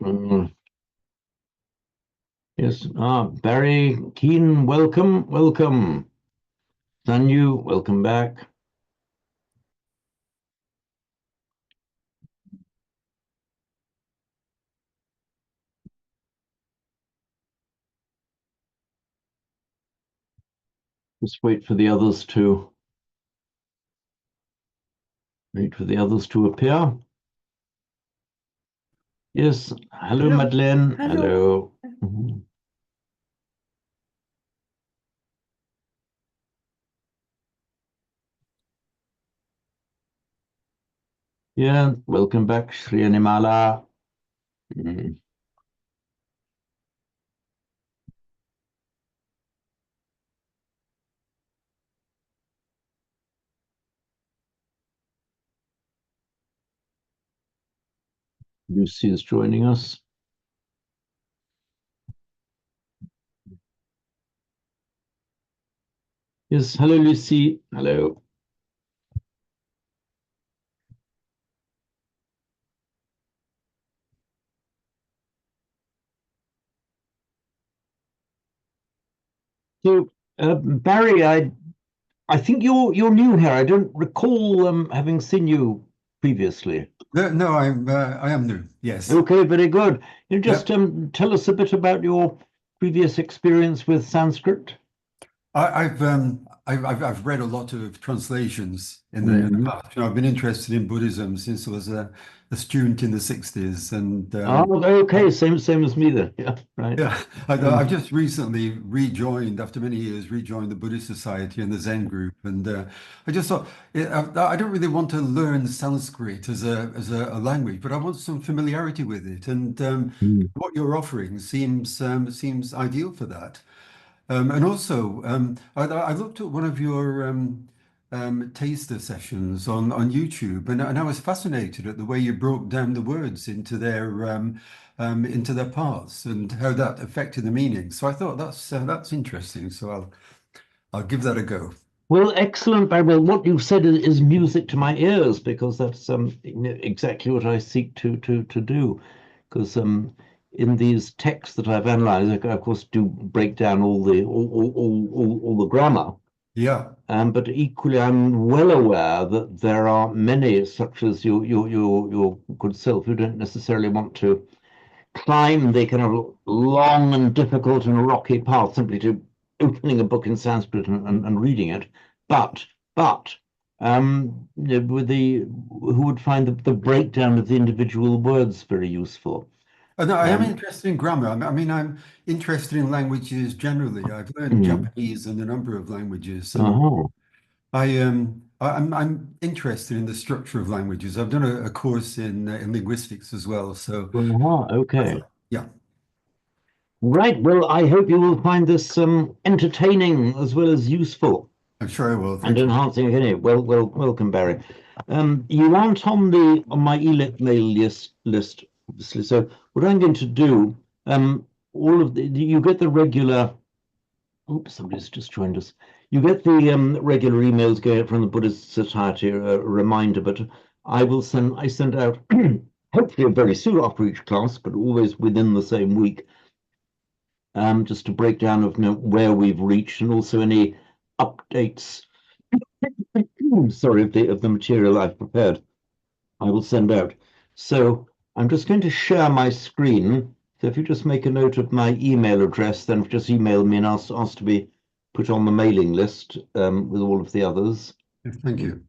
Mm, yes. Barry Keen, welcome, welcome. Sanyu, welcome back. Just wait for the others to appear. Yes. Hello, Hello. Madeleine. Hello. Hello. Mhm. Yeah, welcome back, Sri Animala. Mhm. Lucy is joining us. Yes, hello, Lucy. Hello. So, Barry, I think you're new here. I don't recall having seen you previously. No, I am new. Yes. Okay, very good. You just Yep. tell us a bit about your previous experience with Sanskrit. I've read a lot of translations in the Mhm. past. I've been interested in Buddhism since I was a student in the 60s, and Oh, okay, same as me then. Yeah, right. yeah, I've Mm. just recently rejoined, after many years, rejoined the Buddhist Society and the Zen group, and I just thought I don't really want to learn Sanskrit as a language, but I want some familiarity with it, and Mm. what you're offering seems ideal for that. And also, I looked at one of your taster sessions on YouTube, and I was fascinated at the way you broke down the words into their parts and how that affected the meaning. So I thought that's interesting. So I'll give that a go. Well, excellent, Barry. Well, what you've said is music to my ears because that's exactly what I seek to do. Because in these texts that I've analysed, I of course do break down all the grammar. Yeah. But equally, I'm well aware that there are many, such as your good self, who don't necessarily want to climb the kind of long and difficult and rocky path simply to opening a book in Sanskrit and reading it, but with the who would find the breakdown of the individual words very useful. No, I am Um, interested in grammar. I mean, I'm interested in languages generally. I've learned mm, Japanese and a number of languages, and uh-huh, I'm interested in the structure of languages. I've done a course in linguistics as well. So uh-huh, I okay. thought, yeah, Right. Well, I hope you will find this entertaining as well as useful I'm sure I will. and Thank you. enhancing. Anyway, welcome, Barry. You aren't on my email list, obviously. So what I'm going to do, all of you get the regular. Oops, somebody's just joined us. You get the regular emails going out from the Buddhist Society, a reminder. But I send out hopefully very soon after each class, but always within the same week, just a breakdown of where we've reached and also any updates. Sorry, of the material I've prepared. I will send out. So I'm just going to share my screen. So if you just make a note of my email address, then just email me and ask to be put on the mailing list with all of the others. Thank you.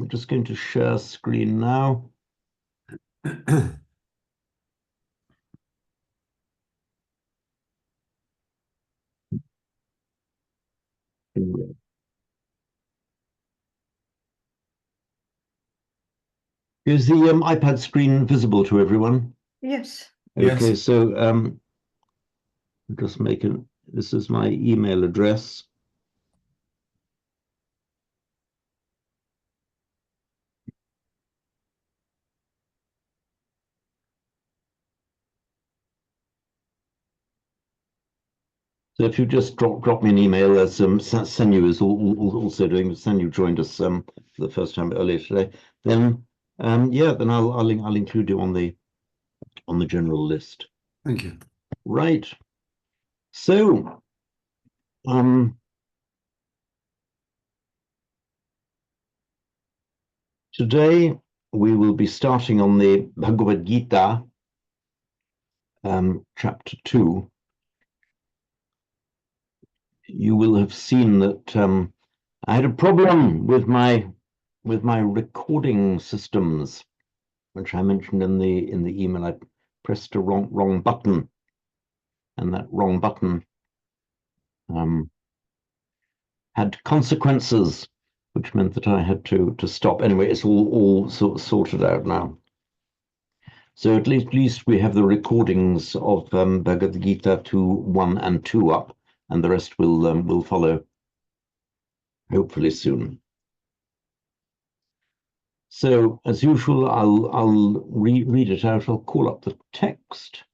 Just going to share screen now. Is the iPad screen visible to everyone? Yes. Okay, Yes. so just make it. This is my email address. So if you just drop me an email, as Senyu is also doing, Senyu joined us for the first time earlier today, then yeah, then I'll include you on the on the general list. Thank you. Right. So, today we will be starting on the Bhagavad Gita, chapter 2. You will have seen that I had a problem with my recording systems, which I mentioned in the email. I pressed a wrong button, and that wrong button had consequences, which meant that I had to stop. Anyway, it's all sorted out now. So at least we have the recordings of Bhagavad Gita 2:1 and 2 up, and the rest will follow hopefully soon. So as usual, I'll read it out. I'll call up the text.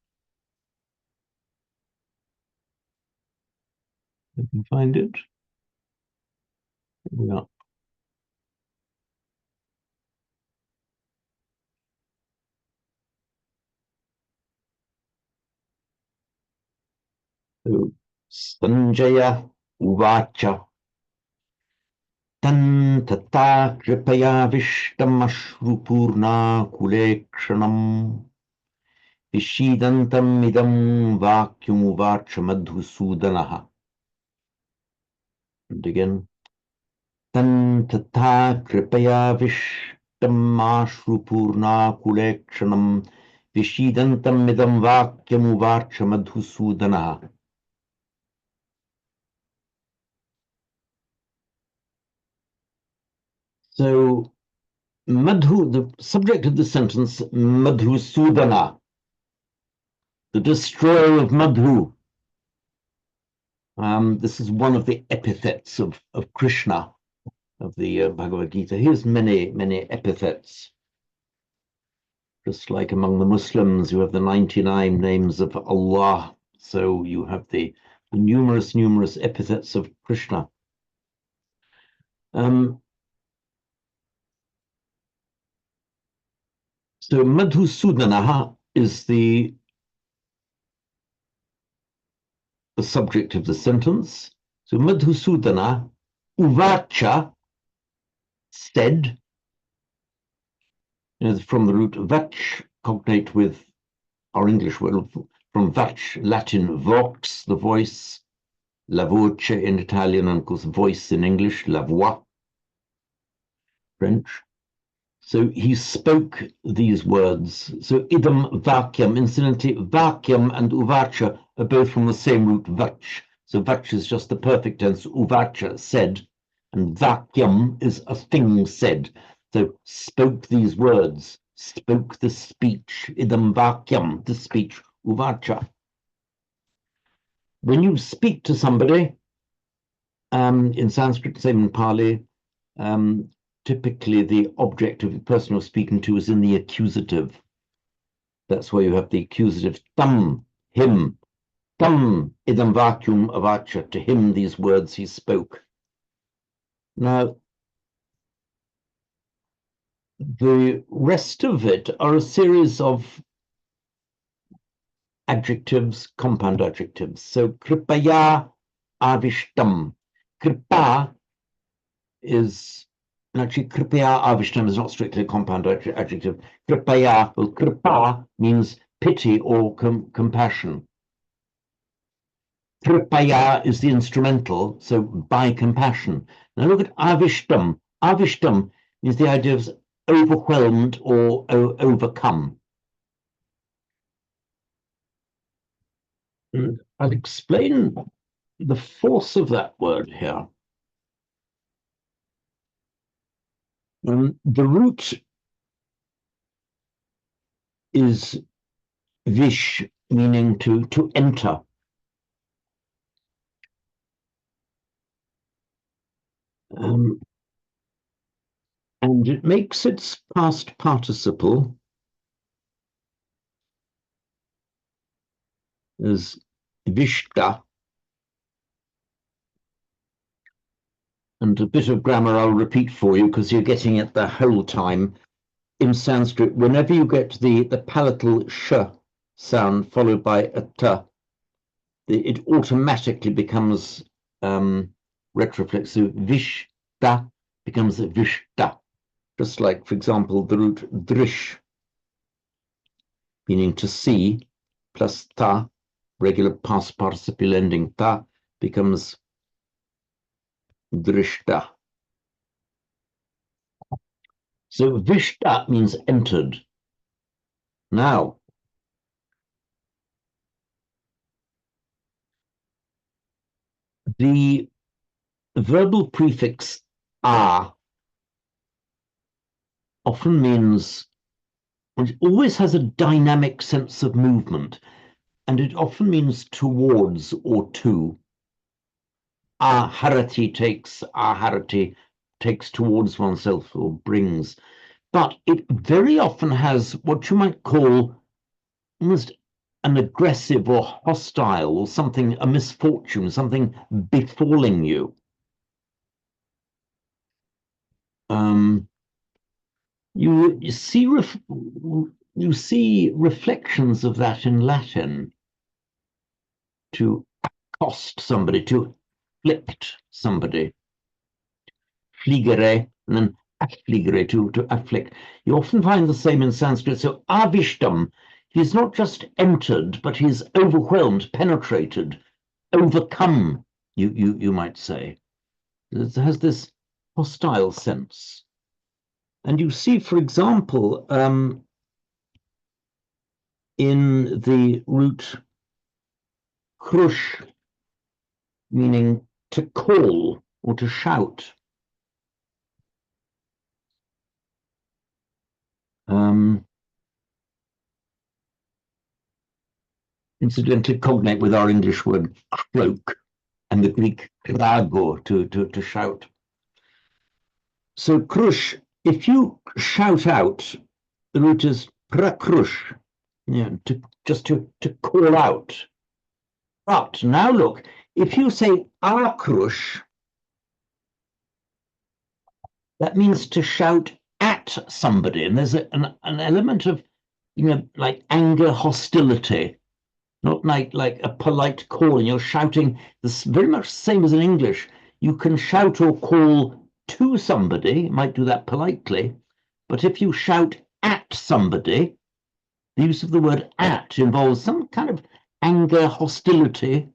You can find it. Yeah. So, Sanjaya Uvacha Tan Tata Kripaya Vishtamashru Kulekshanam Vishidantam Idam Vakyumuvacha Madhusudanaha. And again, Tan Tata Kripaya Vishtamashru Kulekshanam Vishidantam Idam Vakyumuvacha Madhusudanaha. So, Madhu, the subject of the sentence, Madhusudana, the destroyer of Madhu. This is one of the epithets of Krishna, of the Bhagavad Gita. He has many epithets. Just like among the Muslims, you have the 99 names of Allah. So you have the numerous epithets of Krishna. So Madhusudana is the subject of the sentence. So Madhusudana, Uvacha, said, from the root vach, cognate with our English word, from vach, Latin vox, the voice, la voce in Italian, and of course voice in English, la voix, French. So he spoke these words. So idam vacuum, incidentally, vacuum and uvacha are both from the same root vach. So vach is just the perfect tense, uvacha, said, and vacuum is a thing said. So spoke these words, spoke the speech, idam vacuum, the speech, uvacha. When you speak to somebody, in Sanskrit, same in Pali, typically the object of the person you're speaking to is in the accusative. That's why you have the accusative tam, him, tam idam vacuum avacha, to him these words he spoke. Now, the rest of it are a series of adjectives, compound adjectives. So kripaya avishtam. Kripa is, actually kripaya avishtam is not strictly a compound adjective. Kripaya, well, kripa means pity or compassion. Kripaya is the instrumental, so by compassion. Now look at avishtam. Avishtam is the idea of overwhelmed or overcome. And I'll explain the force of that word here. The root is vish, meaning to enter. And it makes its past participle as vishta. And a bit of grammar I'll repeat for you because you're getting it the whole time. in Sanskrit, whenever you get the palatal sh sound followed by a t, it automatically becomes retroflexive. Vishta becomes vishta. Just like, for example, the root drish, meaning to see, plus ta, regular past participle ending ta, becomes drishta. So vishta means entered. Now, the verbal prefix a often means, it always has a dynamic sense of movement, and it often means towards or to. Aharati takes towards oneself or brings. But it very often has what you might call almost an aggressive or hostile or something, a misfortune, something befalling you. You see reflections of that in Latin. To accost somebody, to afflict somebody. Fligere, and then affligere, to afflict. You often find the same in Sanskrit. So avishtam, he's not just entered, but he's overwhelmed, penetrated, overcome, you might say. It has this hostile sense. And you see, for example, in the root krush, meaning to call or to shout. Incidentally, cognate with our English word cloak and the Greek krago, to shout. So krush, if you shout out, the root is prakrush, to call out. But now look, if you say akrush, that means to shout at somebody, and there's an element of, like anger, hostility, not like a polite call, and you're shouting. This very much the same as in English. You can shout or call to somebody, you might do that politely, but if you shout at somebody, the use of the word at involves some kind of anger, hostility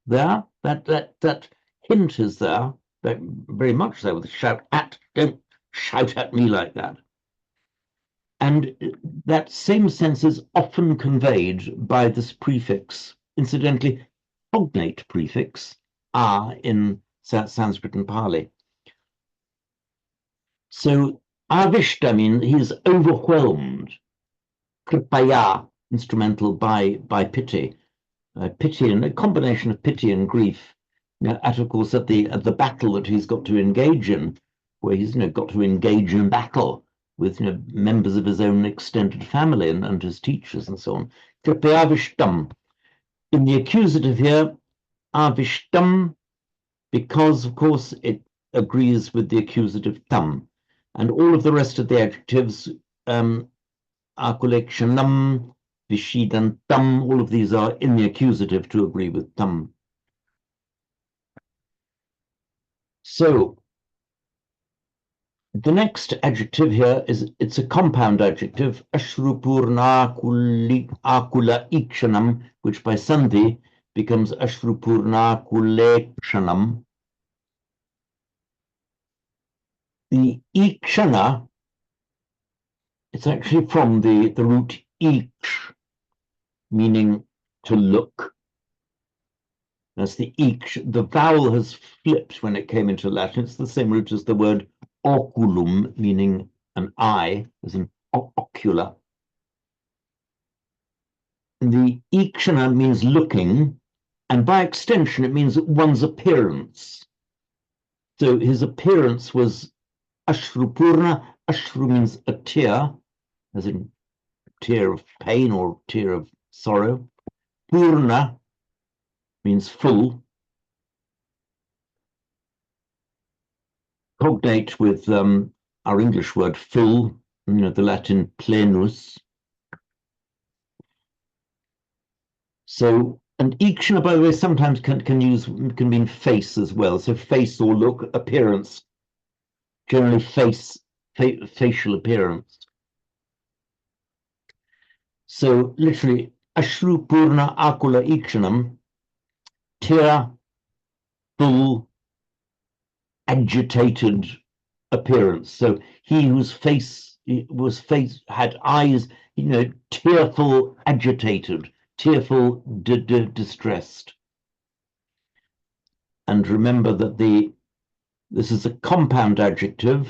there. That hint is there, very much so, with shout at. Don't shout at me like that. And that same sense is often conveyed by this prefix, incidentally, cognate prefix, a in Sanskrit and Pali. So avishta means he's overwhelmed. Kripaya, instrumental by pity. Pity, and a combination of pity and grief. At, of course, at the battle that he's got to engage in, where he's got to engage in battle with members of his own extended family and his teachers and so on. Kripayavishtam. In the accusative here, avishtam, because of course it agrees with the accusative tam, and all of the rest of the adjectives, akulekshanam, vishidantam, all of these are in the accusative to agree with tam. So the next adjective here it's a compound adjective, ashrupurna akula ikshanam, which by sandhi becomes ashrupurna kulekshanam. The ikshana, it's actually from the root iksh, meaning to look. That's the iksh. The vowel has flipped when it came into Latin. It's the same root as the word oculum, meaning an eye, as in ocular. The ikshana means looking, and by extension, it means one's appearance. So his appearance was ashrupurna. Ashru means a tear, as in tear of pain or tear of sorrow. Purna means full. Cognate with our English word full, the Latin plenus. So, and ikshana, by the way, sometimes can mean face as well. So face or look, appearance, generally facial appearance. So literally, ashru purna akula ikshanam, tearful, agitated appearance. So he whose face had eyes, tearful, agitated, tearful, distressed. And remember that this is a compound adjective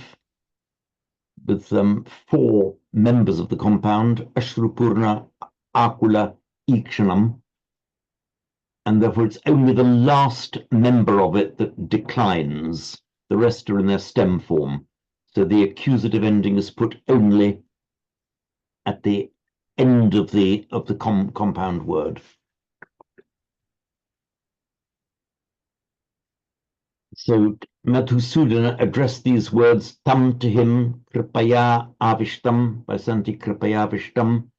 with 4 members of the compound, ashrupurna akula ikshanam, and therefore it's only the last member of it that declines. The rest are in their stem form. So the accusative ending is put only at the end of the compound word. So Madhusudana addressed these words tam to him, kripaya avishtam, by Santi kripaya avishtam,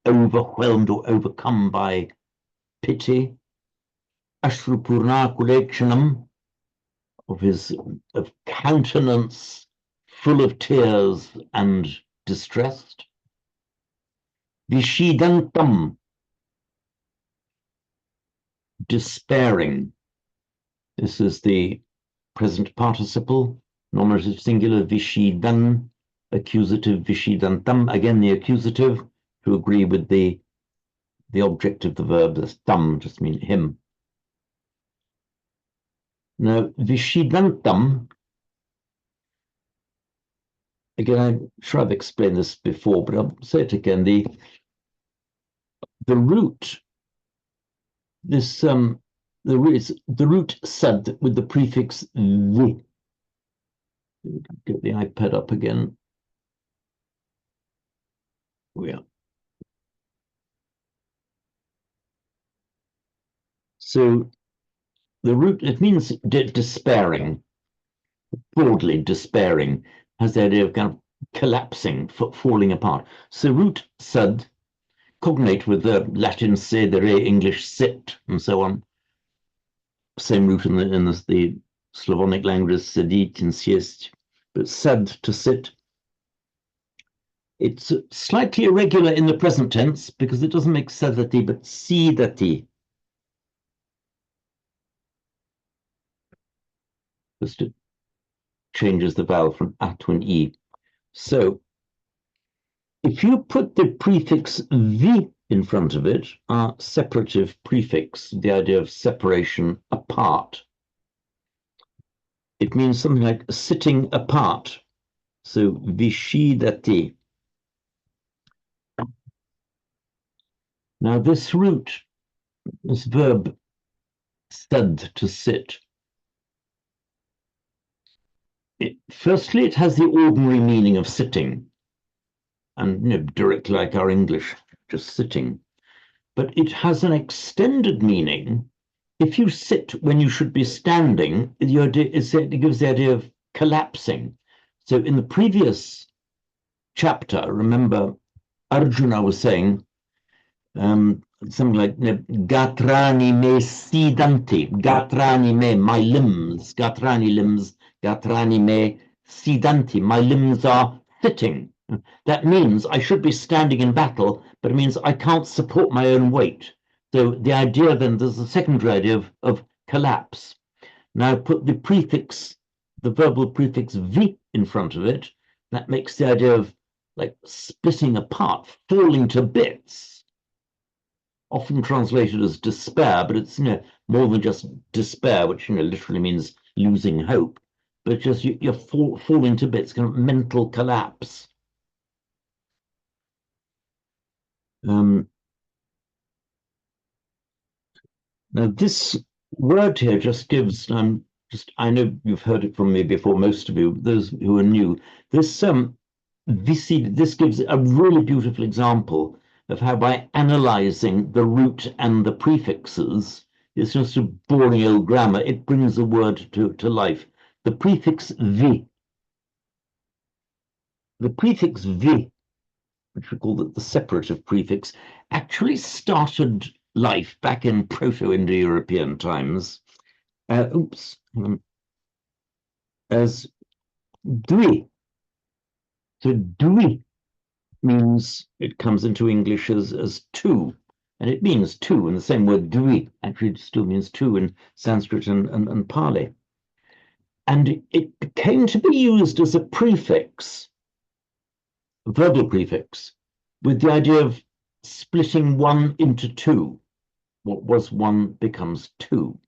overwhelmed or overcome by pity. Ashrupurna kulekshanam, of countenance full of tears and distressed. Vishidantam, despairing. This is the present participle, nominative singular, vishidan, accusative, vishidantam, again the accusative, to agree with the object of the verb. This tam just means him. Now, vishidantam, again, I'm sure I've explained this before, but I'll say it again. The root, the root sad with the prefix vi. Get the iPad up again. Yeah. So the root, it means despairing, broadly despairing, has the idea of kind of collapsing, falling apart. So root sad, cognate with the Latin sedere, English sit, and so on. Same root in the Slavonic languages, sedit and siest, but sad, to sit. It's slightly irregular in the present tense because it doesn't make sedati, but sidati. Just it changes the vowel from a to an e. So if you put the prefix vi in front of it, our separative prefix, the idea of separation, apart, it means something like sitting apart. So vishidati. Now this root, this verb sad, to sit, firstly it has the ordinary meaning of sitting, and direct like our English, just sitting. But it has an extended meaning. If you sit when you should be standing, it gives the idea of collapsing. So in the previous chapter, remember, Arjuna was saying something like gatrani me sidanti, gatrani me, my limbs, gatrani limbs, gatrani me sidanti, my limbs are sitting. That means I should be standing in battle, but it means I can't support my own weight. So the idea then, there's a secondary idea of collapse. Now put the prefix, the verbal prefix vi in front of it, that makes the idea of like splitting apart, falling to bits. Often translated as despair, but it's more than just despair, which literally means losing hope, but just you're falling to bits, kind of mental collapse. Now this word here just gives, I know you've heard it from me before, most of you, those who are new, this gives a really beautiful example of how by analyzing the root and the prefixes, it's just a boring old grammar, it brings the word to life. The prefix vi, the prefix vi, which we call the separative prefix, actually started life back in Proto-Indo-European times, as dwi. So dwi means, it comes into English as two, and it means two, and the same word dwi actually still means two in Sanskrit and Pali. And it came to be used as a prefix, a verbal prefix, with the idea of splitting one into two. What was one becomes two.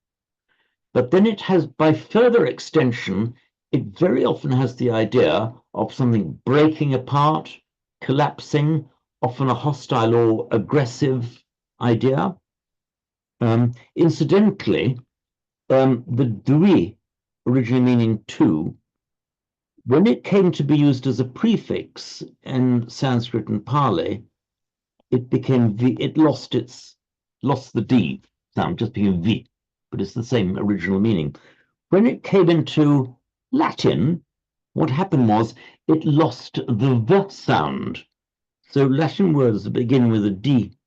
But then it has, by further extension, it very often has the idea of something breaking apart, collapsing, often a hostile or aggressive idea. Incidentally, the dwi, originally meaning two, when it came to be used as a prefix in Sanskrit and Pali, it lost the D sound, just became V, but it's the same original meaning. When it came into Latin, what happened was it lost the V sound. So Latin words that begin with a D.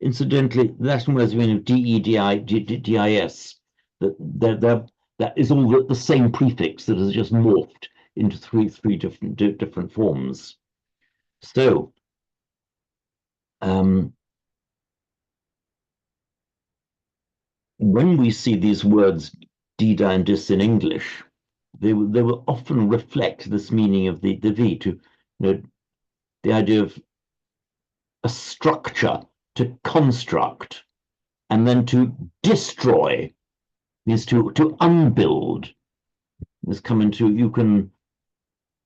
Incidentally, Latin words begin with D-E-D-I-S. That is all the same prefix that has just morphed into three different forms. So, when we see these words dida and dis in English, they will often reflect this meaning of the V, to, the idea of a structure, to construct, and then to destroy means to unbuild. This come into, you can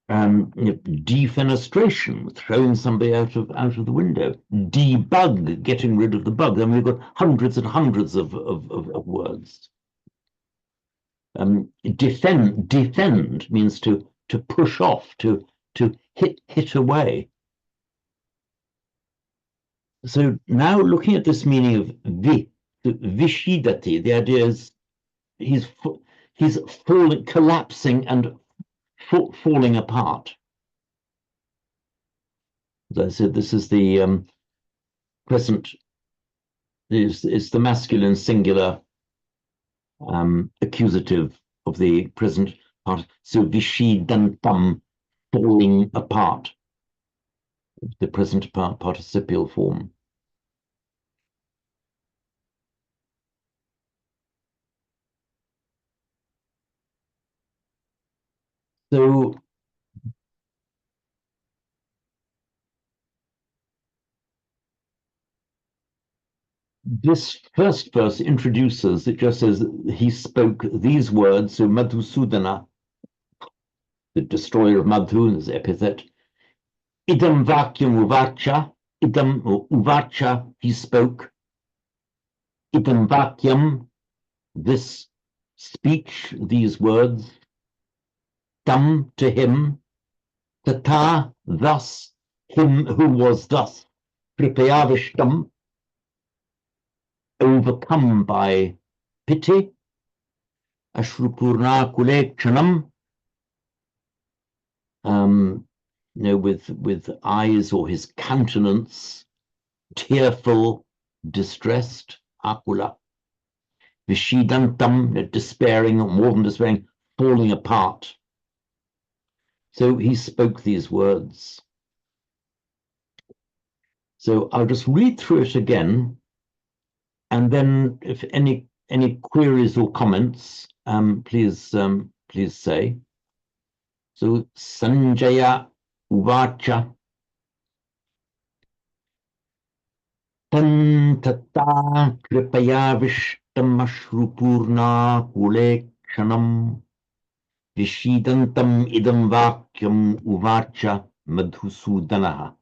defenestration, throwing somebody out of the window, debug, getting rid of the bug. Then we've got hundreds and hundreds of words. Defend means to push off, to hit away. So now looking at this meaning of vishidati, the idea is he's falling, collapsing and falling apart. As I said, this is the present, is the masculine singular accusative of the present part. So vishidantam, falling apart, the present participial form. So this first verse introduces, it just says he spoke these words, so Madhusudana, the destroyer of Madhu, his epithet, idam vacuum uvacha, idam uvacha, he spoke, idam vacuum, this speech, these words, tam, to him, tata, thus, him who was thus, pripayavishtam, overcome by pity, ashrupurna kulekchanam, with eyes or his countenance, tearful, distressed, akula, vishidantam, despairing, or more than despairing, falling apart. So he spoke these words. So I'll just read through it again, and then if any queries or comments, please say. So Sanjaya uvacha tantata kripaya vishtamashrupurna kulekshanam vishidantam idam vakyam uvacha madhusudanaha.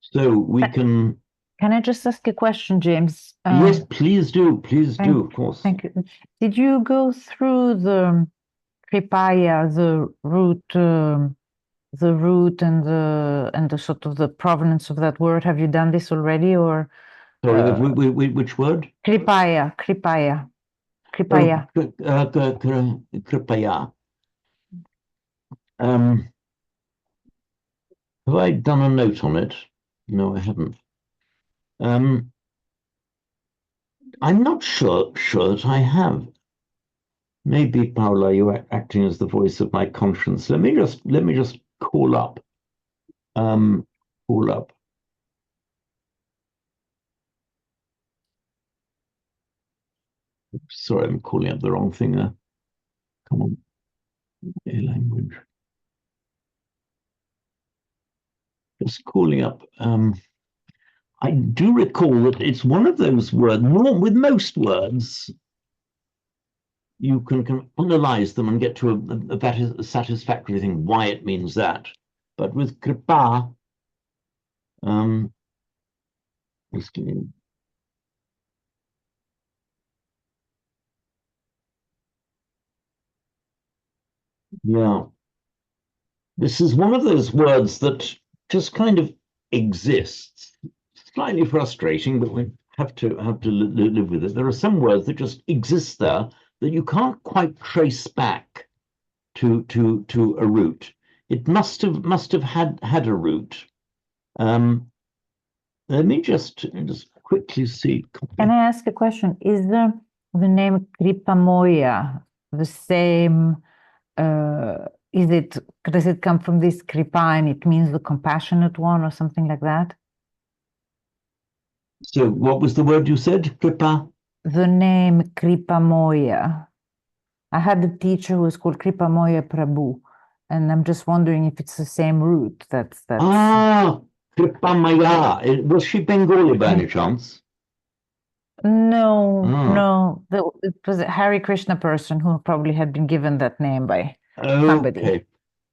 So we can... Can I just ask a question, James? Yes, please do, of course. Thank you. Did you go through the kripaya, the root and the sort of the provenance of that word? Have you done this already, or? Sorry, which word? Kripaya. Kripaya. Kripaya. Have I done a note on it? No, I haven't. I'm not sure that I have. Maybe, Paula, you're acting as the voice of my conscience. Let me just call up. Call up. Sorry, I'm calling up the wrong thing there. Come on. A language. Just calling up. I do recall that it's one of those words, with most words, you can analyze them and get to a satisfactory thing, why it means that. But with kripa, yeah, this is one of those words that just kind of exists. Slightly frustrating, but we have to live with it. There are some words that just exist there that you can't quite trace back to a root. It must have had a root. Let me just quickly see. Can I ask a question? Is the name Kripamoya the same? Does it come from this kripa and it means the compassionate one or something like that? So what was the word you said? Kripa? The name Kripamoya. I had a teacher who was called Kripamoya Prabhu, and I'm just wondering if it's the same root. That's Kripamaya. Was she Bengali by any chance? No. It was a Hare Krishna person who probably had been given that name by somebody. Okay.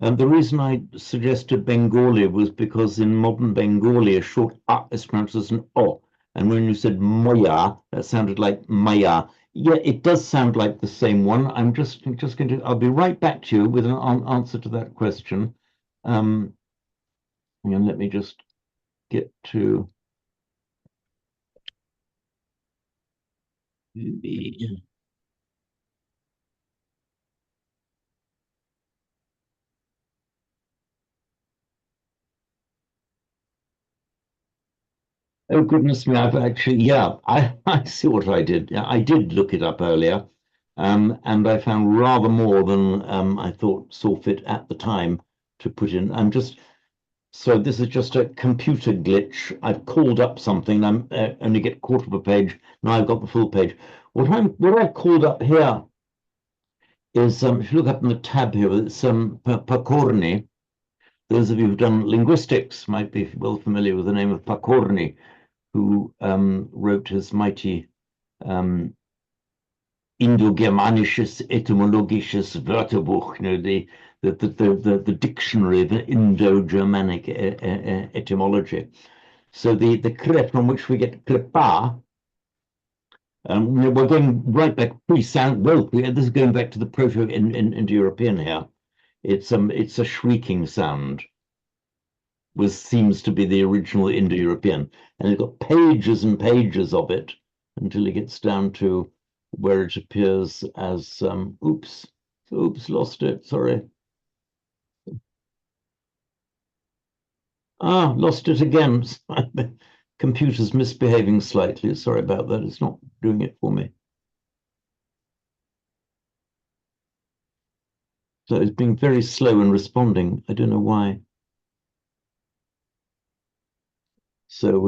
And the reason I suggested Bengali was because in modern Bengali, a short A is pronounced as an O. And when you said Moya, that sounded like Maya. Yeah, it does sound like the same one. I'm just going to, I'll be right back to you with an answer to that question. And let me just get to the... Oh, goodness me, I've actually, yeah, I see what I did. Yeah, I did look it up earlier, and I found rather more than I thought saw fit at the time to put in. So this is just a computer glitch. I've called up something, I'm only get a quarter of a page. Now I've got the full page. What I've called up here is, if you look up in the tab here, it's Pakorni. Those of you who've done linguistics might be well familiar with the name of Pakorni, who wrote his mighty Indo-Germanisches Etymologisches Wörterbuch, the dictionary of Indo-Germanic etymology. So the krep from which we get kripa, we're going right back this is going back to the Proto-Indo-European here. It's a shrieking sound. Seems to be the original Indo-European, and it's got pages and pages of it until it gets down to where it appears as oops, lost it, sorry. Lost it again. Computer's misbehaving slightly. Sorry about that. It's not doing it for me. So it's being very slow in responding. I don't know why. So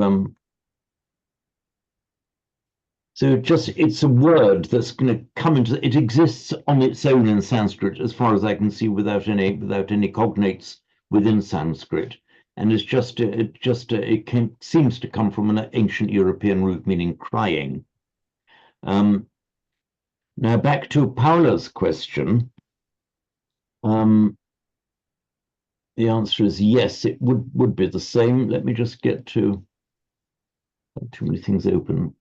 it's a word that's going to come into it exists on its own in Sanskrit, as far as I can see, without any cognates within Sanskrit, and it seems to come from an ancient European root meaning crying. Now back to Paula's question. The answer is yes, it would be the same. Let me just get to too many things open.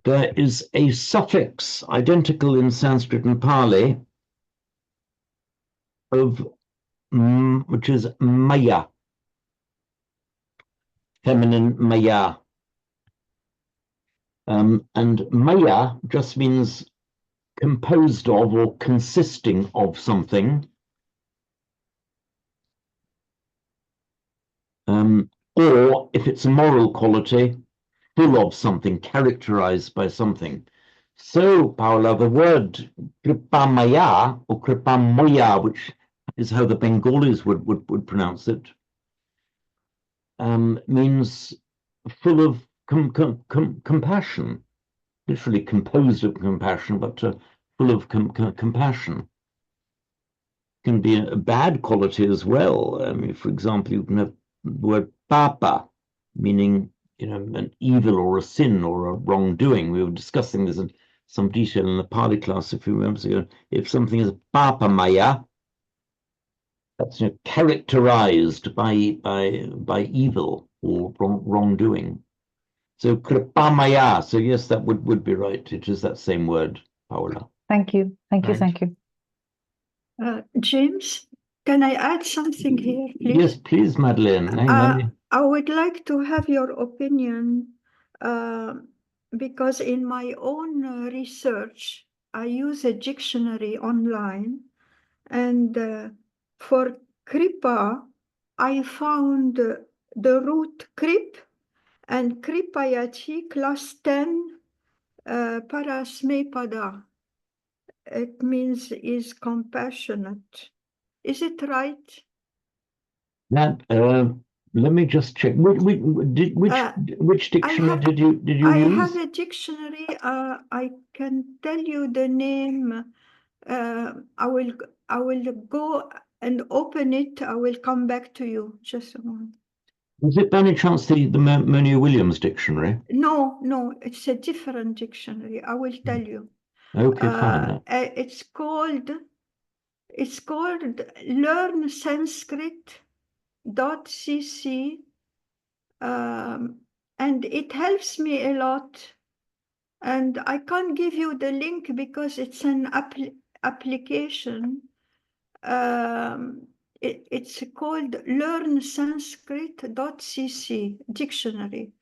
There is a suffix identical in Sanskrit and Pali of which is maya. feminine maya. And maya just means composed of or consisting of something. Or if it's a moral quality, full of something, characterized by something. So, Paula, the word kripamaya or kripamoya, which is how the Bengalis would pronounce it, means full of compassion, literally composed of compassion, but full of compassion. Can be a bad quality as well. I mean, for example, you can have the word papa, meaning an evil or a sin or a wrongdoing. We were discussing this in some detail in the Pali class a few moments ago. If something is papa maya, that's characterized by evil or wrongdoing. So kripamaya. So yes, that would be right. It is that same word, Paula. Thank you. Thank you. Right. Thank you. James, can I add something here, please? Yes, please, Madeleine. I would like to have your opinion because in my own research, I use a dictionary online, and for kripa, I found the root krip and kripayati class 10 parasmepada. It means is compassionate. Is it right? That let me just check. Which dictionary did you I use? have a dictionary. I can tell you the name. I will go and open it. I will come back to you. Just a moment. Was it by any chance the Monia Williams dictionary? No, it's a different dictionary. I will tell you. Okay, fine. It's called Learn Sanskrit.cc, and it helps me a lot. And I can't give you the link because it's an application. It's called Learn Sanskrit.cc dictionary.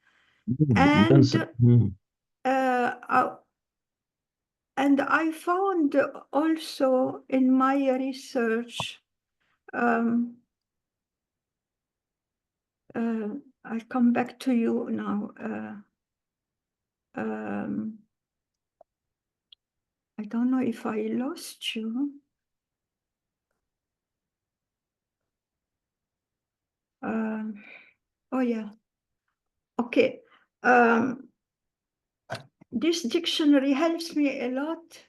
And I found also in my research, I'll come back to you now. I don't know if I lost you. Oh yeah. Okay. This dictionary helps me a lot,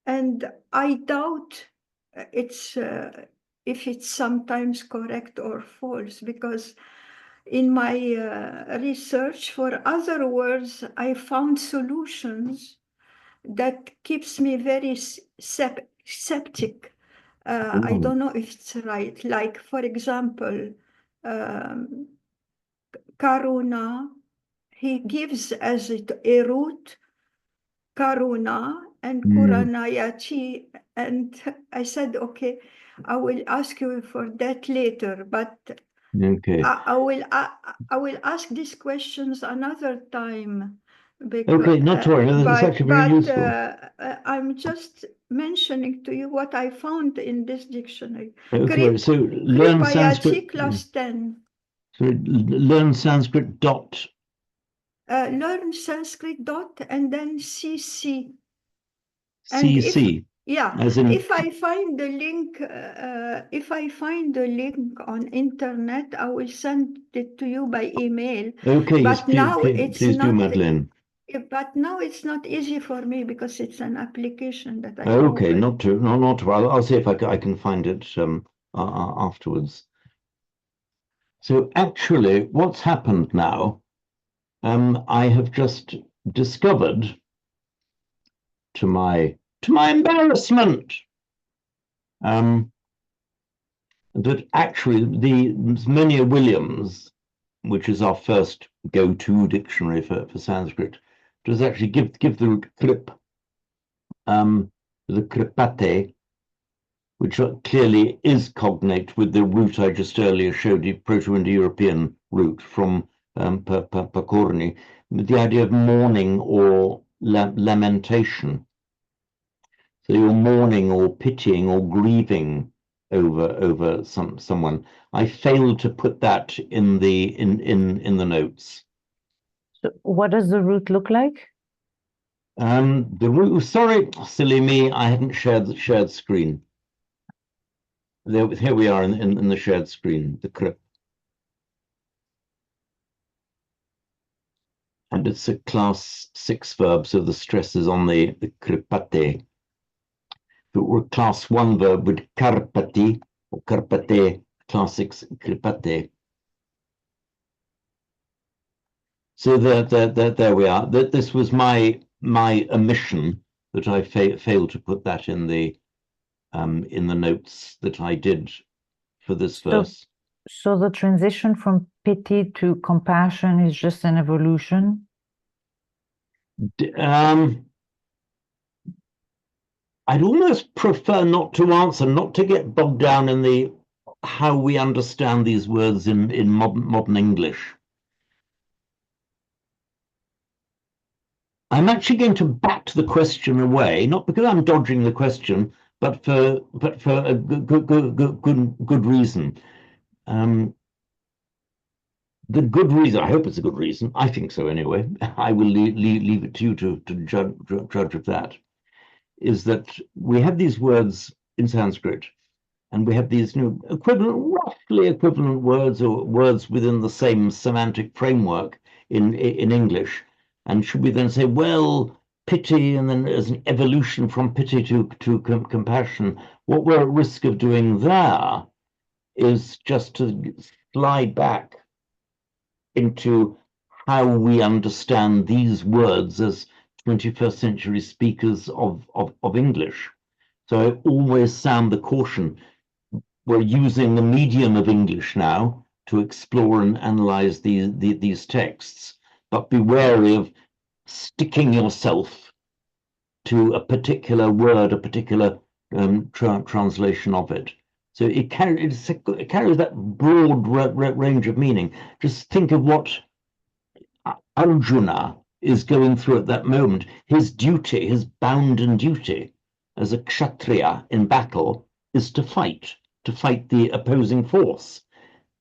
and I doubt if it's sometimes correct or false, because in my research for other words, I found solutions that keeps me very skeptic. I don't know if it's right. Like, for example, karuna, he gives as a root karuna and kuranayachi, and I said, okay, I will ask you for that later, but okay. I will ask these questions another time. Okay, not to worry. That's actually very useful. I'm just mentioning to you what I found in this dictionary. Okay, so learn Sanskrit. Class 10. So learn Sanskrit dot. Learn Sanskrit dot and then CC. CC. Yeah, as in, if I find the link on internet, I will send it to you by email. Okay, but yes, please do, Madeleine. But now it's not easy for me because it's an application that I Okay, open. not to. I'll see if I can find it afterwards. So actually, what's happened now? I have just discovered, to my embarrassment, that actually the Monia Williams, which is our first go-to dictionary for Sanskrit, does actually give the root krip, the kripate, which clearly is cognate with the route I just earlier showed you, Proto-Indo-European route from Pakorni, the idea of mourning or lamentation. So you're mourning or pitying or grieving over someone. I failed to put that in the notes. So what does the root look like? The root. Sorry, silly me. I hadn't shared screen. Here we are in the shared screen. The krip. And it's a class 6 verb, so the stress is on the kripate. If it were a class 1 verb with karpati or karpate, class 6 kripate. So there we are. This was my omission that I failed to put that in the notes that I did for this verse. So the transition from pity to compassion is just an evolution? I'd almost prefer not to answer, not to get bogged down in the how we understand these words in modern English. I'm actually going to bat the question away, not because I'm dodging the question, but for a good reason. The good reason, I hope it's a good reason, I think so anyway, I will leave it to you to judge of that, is that we have these words in Sanskrit, and we have these roughly equivalent words or words within the same semantic framework in English. And should we then say, well, pity, and then as an evolution from pity to compassion, what we're at risk of doing there is just to slide back into how we understand these words as 21st century speakers of English. So I always sound the caution. We're using the medium of English now to explore and analyze these texts, but be wary of sticking yourself to a particular word, a particular translation of it. So it carries that broad range of meaning. Just think of what Arjuna is going through at that moment. His duty, his bounden duty as a kshatriya in battle is to fight the opposing force.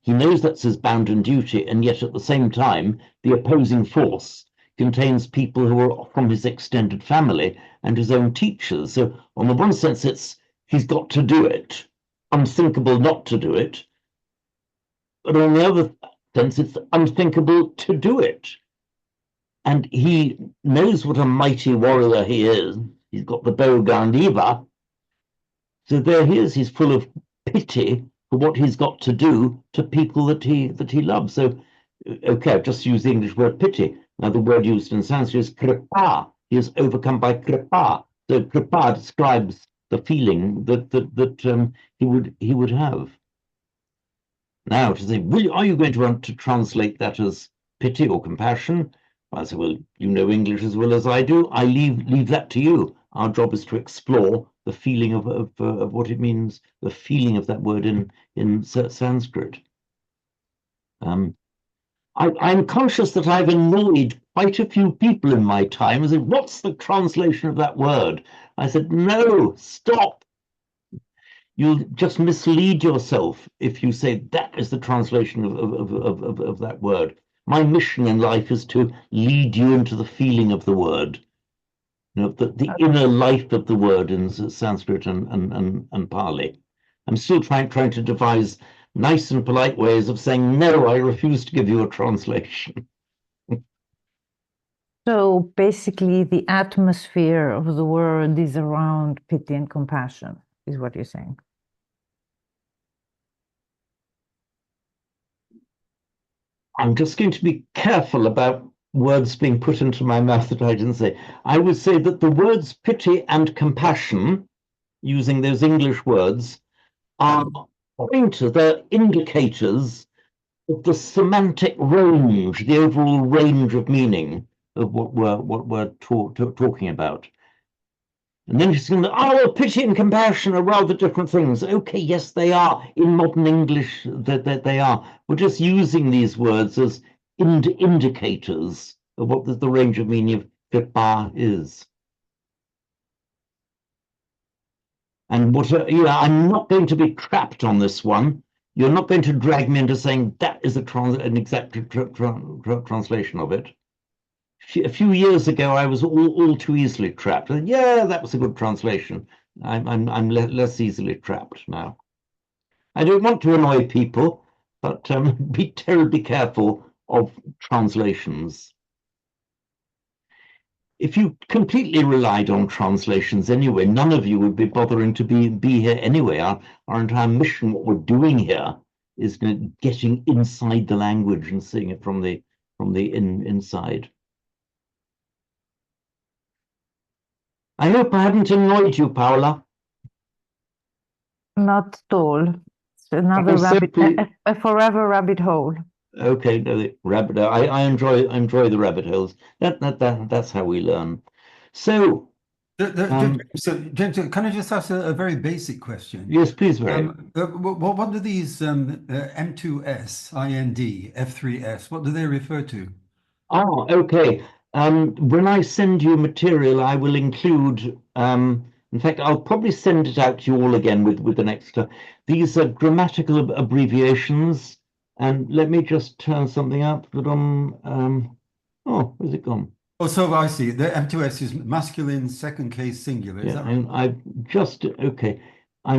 He knows that's his bounden duty, and yet at the same time, the opposing force contains people who are from his extended family and his own teachers. So on the one sense, he's got to do it. Unthinkable not to do it. But on the other sense, it's unthinkable to do it. And he knows what a mighty warrior he is. He's got the bow Gandiva. So there he is. He's full of pity for what he's got to do to people that he loves. So, okay, I've just used the English word pity. Now the word used in Sanskrit is kripa. He is overcome by kripa. So kripa describes the feeling that he would have. Now to say, are you going to translate that as pity or compassion? I said, well, you know English as well as I do. I leave that to you. Our job is to explore the feeling of what it means, the feeling of that word in Sanskrit. I'm conscious that I've annoyed quite a few people in my time. I said, what's the translation of that word? I said, no, stop. You'll just mislead yourself if you say that is the translation of that word. My mission in life is to lead you into the feeling of the word, the inner life of the word in Sanskrit and Pali. I'm still trying to devise nice and polite ways of saying, no, I refuse to give you a translation. So basically the atmosphere of the word is around pity and compassion, is what you're saying. I'm just going to be careful about words being put into my mouth that I didn't say. I would say that the words pity and compassion, using those English words, are pointers, they're indicators of the semantic range, the overall range of meaning of what we're talking about. And then she's going to, oh, well, pity and compassion are rather different things. Okay, yes, they are. In modern English, that they are. We're just using these words as indicators of what the range of meaning of kripa is. And I'm not going to be trapped on this one. You're not going to drag me into saying that is an exact translation of it. A few years ago, I was all too easily trapped. Yeah, that was a good translation. I'm less easily trapped now. I don't want to annoy people, but be terribly careful of translations. If you completely relied on translations anyway, none of you would be bothering to be here anyway. Our entire mission, what we're doing here, is getting inside the language and seeing it from the inside. I hope I haven't annoyed you, Paola. Not at all. It's another a forever rabbit hole. Okay, no, the rabbit. I enjoy the rabbit holes. That's how we learn. So, James, can I just ask a very basic question? yes, please, very. What do these M2S, IND, F3S, what do they refer to? Oh, okay. When I send you material, I will include. In fact, I'll probably send it out to you all again with an extra. These are grammatical abbreviations. And let me just turn something up. Oh, where's it gone? Oh, so I see. The M2S is masculine, second case singular. Yeah, and I'm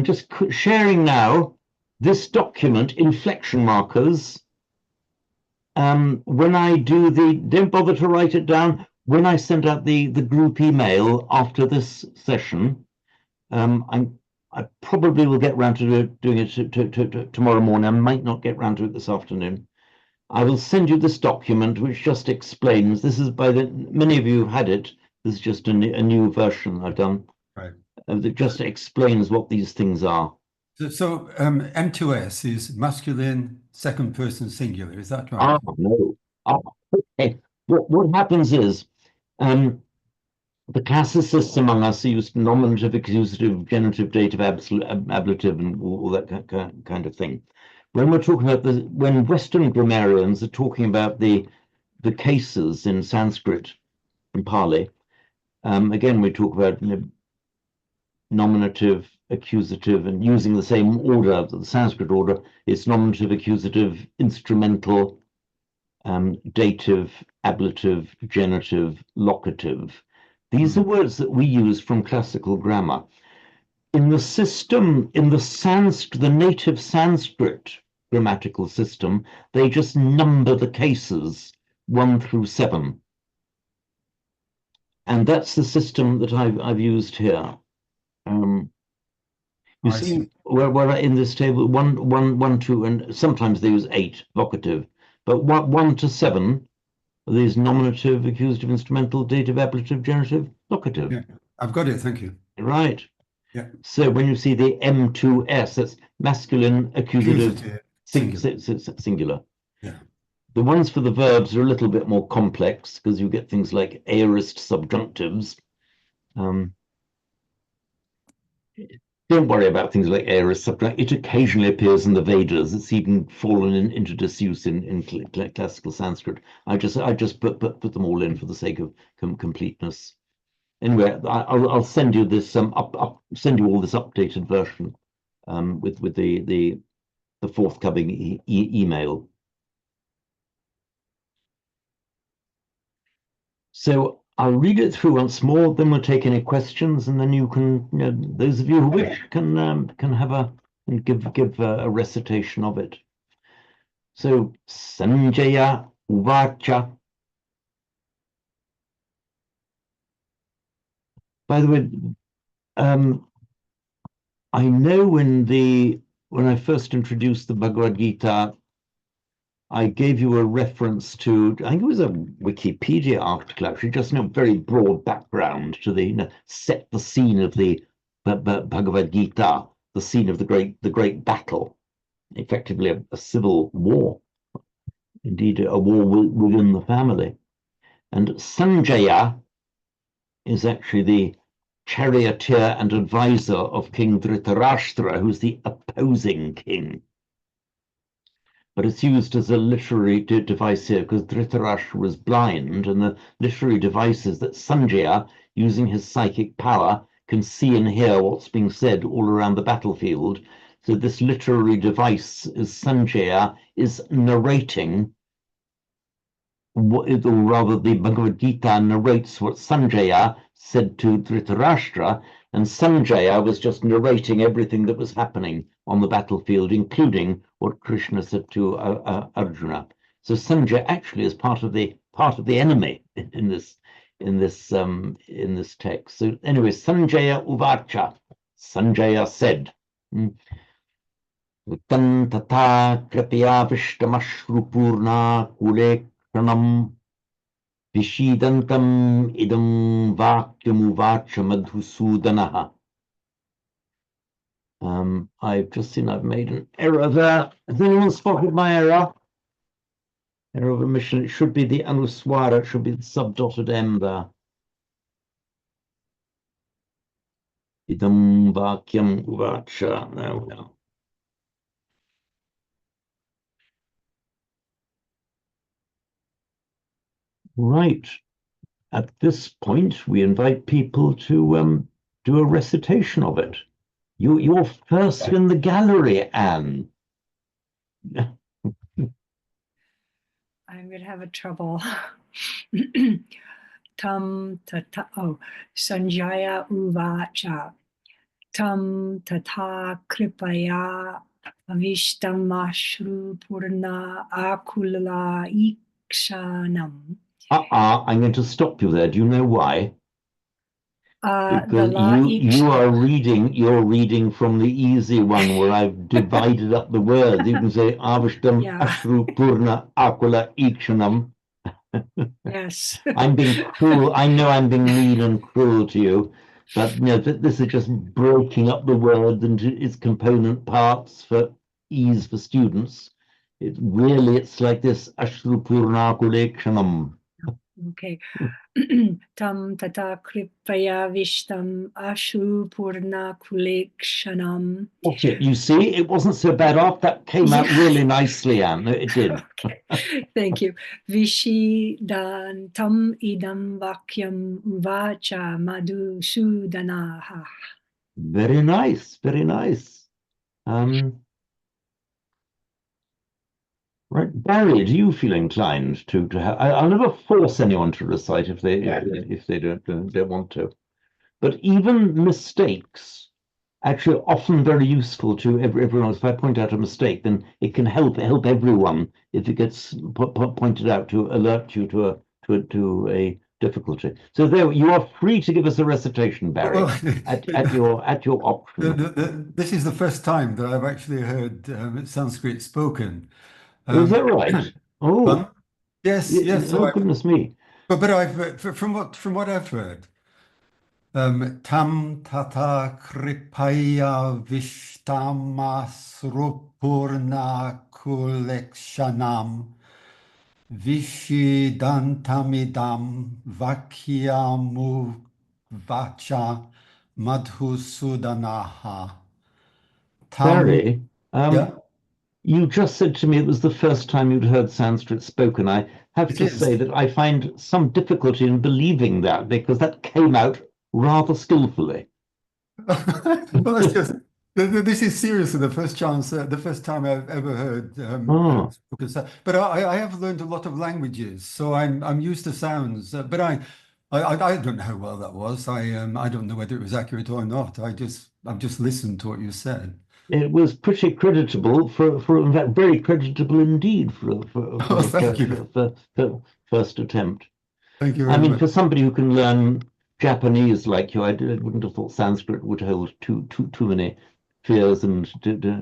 just sharing now this document, inflection markers. When I do don't bother to write it down. When I send out the group email after this session, I probably will get round to doing it tomorrow morning. I might not get round to it this afternoon. I will send you this document, which just explains. This is many of you have had it. This is just a new version I've done. Right. That just explains what these things are. So M2S is masculine, second person singular. Is that right? Oh, no. Oh, okay. What happens is, the classicists among us used nominative, accusative, genitive, dative, ablative, and all that kind of thing. When we're talking about when Western grammarians are talking about the cases in Sanskrit and Pali, again we talk about nominative, accusative, and using the same order, the Sanskrit order. It's nominative, accusative, instrumental, dative, ablative, genitive, locative. These are words that we use from classical grammar. In the system, the native Sanskrit grammatical system, they just number the cases 1 through 7. And that's the system that I've used here. You see where in this table, 1, 2, and sometimes they use 8, vocative, but 1 to 7. These nominative, accusative, instrumental, dative, ablative, genitive, locative. Yeah, I've got it. Thank you. Right. Yeah. So when you see the M2S, that's masculine, accusative, singular. Yeah. The ones for the verbs are a little bit more complex because you get things like aorist subjunctives. Don't worry about things like aorist subjunctive. It occasionally appears in the Vedas. It's even fallen into disuse in classical Sanskrit. I just put them all in for the sake of completeness. Anyway, I'll send you this send you all this updated version with the forthcoming email. So I'll read it through once more, then we'll take any questions, and then you can, those of you who wish can have give a recitation of it. So Sanjaya Uvacha. By the way, I know when I first introduced the Bhagavad Gita, I gave you a reference to, I think it was a Wikipedia article, actually, just very broad background to set the scene of the Bhagavad Gita, the scene of the great battle, effectively a civil war, indeed a war within the family. And Sanjaya is actually charioteer and advisor of King Dhritarashtra, who's the opposing king. But it's used as a literary device here because Dhritarashtra was blind, and the literary device is that Sanjaya, using his psychic power, can see and hear what's being said all around the battlefield. So this literary device is Sanjaya is narrating, or rather the Bhagavad Gita narrates what Sanjaya said to Dhritarashtra, and Sanjaya was just narrating everything that was happening on the battlefield, including what Krishna said to Arjuna. So Sanjaya actually is part of the enemy in this text. So anyway, Sanjaya uvacha, Sanjaya said, Tan tata kripya vishtamashrupurna kulekranam vishidantam idam vakyamuvacha madhusudanaha. I've just seen I've made an error there. Has anyone spotted my error? Error of omission. It should be the anuswara. It should be the subdotted M there. Idam vakyam uvacha. There we are. Right. At this point, we invite people to do a recitation of it. You're first in the gallery, Anne. I'm going to have a trouble. Tam tata, Sanjaya uvacha. Tam tata kripaya avishtamashru purna akulala ikshanam. I'm going to stop you there. Do you know why? Because you're reading from the easy one where I've divided up the words. You can say Avishtam Ashru Purna Akula Ikshanam. Yes. I'm being cruel. I know I'm being mean and cruel to you, but this is just breaking up the words into its component parts for ease for students. It's like this Ashru Purna Akula Ikshanam. Okay. Tam tata kripaya vishtam ashu purna kulekshanam. That's it. You see, it wasn't so bad off. That came out really nicely, Anne. It did. Okay. Thank you. Vishidan tam idam vakyam uvacha madhusudanaha. Very nice. Very nice. Right, Barry, do you feel inclined to have? I'll never force anyone to recite if they don't want to, but even mistakes actually are often very useful to everyone else. If I point out a mistake, then it can help everyone if it gets pointed out to alert you to a difficulty. So there, you are free to give us a recitation, Barry, at your option. This is the first time that I've actually heard Sanskrit spoken. Is that right? Oh, yes. Oh, goodness me! But I've from what I've heard, tam tata kripaya vishtamasrupurna kulekshanam vishidantamidam vakyamu vacha madhusudanaha. Barry, yeah. You just said to me it was the first time you'd heard Sanskrit spoken. I have to say that I find some difficulty in believing that because that came out rather skillfully. Well, this is seriously the first time I've ever heard spoken. But I have learned a lot of languages, so I'm used to sounds. But I don't know how well that was. I don't know whether it was accurate or not. I've just listened to what you said. It was pretty creditable for in fact very creditable indeed for first attempt. Thank you very much. For somebody who can learn Japanese like you, I wouldn't have thought Sanskrit would hold too many fears and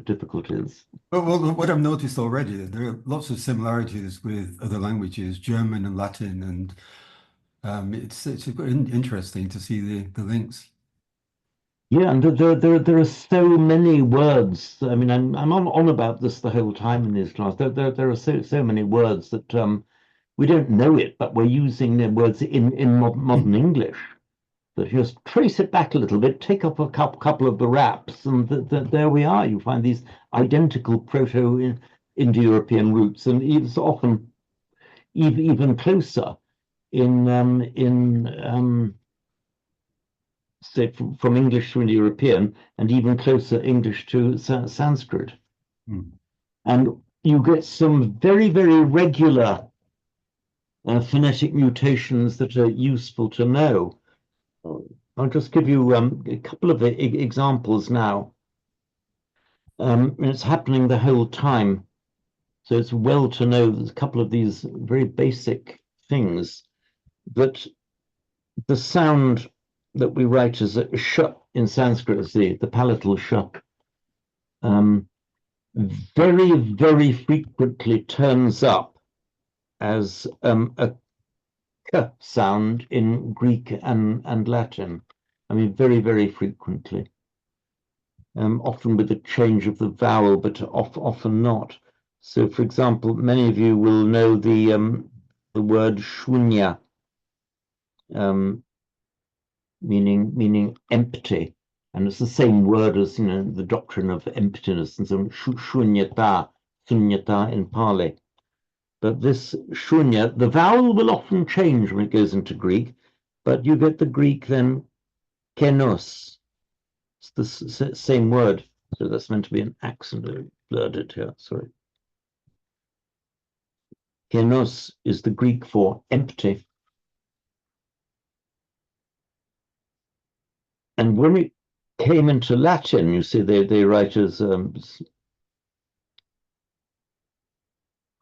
difficulties. Well, what I've noticed already, there are lots of similarities with other languages, German and Latin, and it's interesting to see the links. Yeah, and there are so many words. I mean, I'm on about this the whole time in these classes. There are so many words that we don't know it, but we're using the words in modern English. But if you just trace it back a little bit, take up a couple of the raps, and there we are. You find these identical Proto-Indo-European roots, and it's often even closer in say from English to Indo-European, and even closer English to Sanskrit. And you get some very, very regular phonetic mutations that are useful to know. I'll just give you a couple of examples now. And it's happening the whole time. So it's well to know there's a couple of these very basic things, that the sound that we write as a sh in Sanskrit, as the palatal sh, very, very frequently turns up as a k sound in Greek and Latin. I mean, very, very frequently. Often with a change of the vowel, but often not. So, for example, many of you will know the word shunya, meaning empty, and it's the same word as the doctrine of emptiness, and so shunyata in Pali. But this shunya, the vowel will often change when it goes into Greek, but you get the Greek then kenos. It's the same word, so that's meant to be an accent. I blurred it here, sorry. Kenos is the Greek for empty. And when it came into Latin, you see, they write as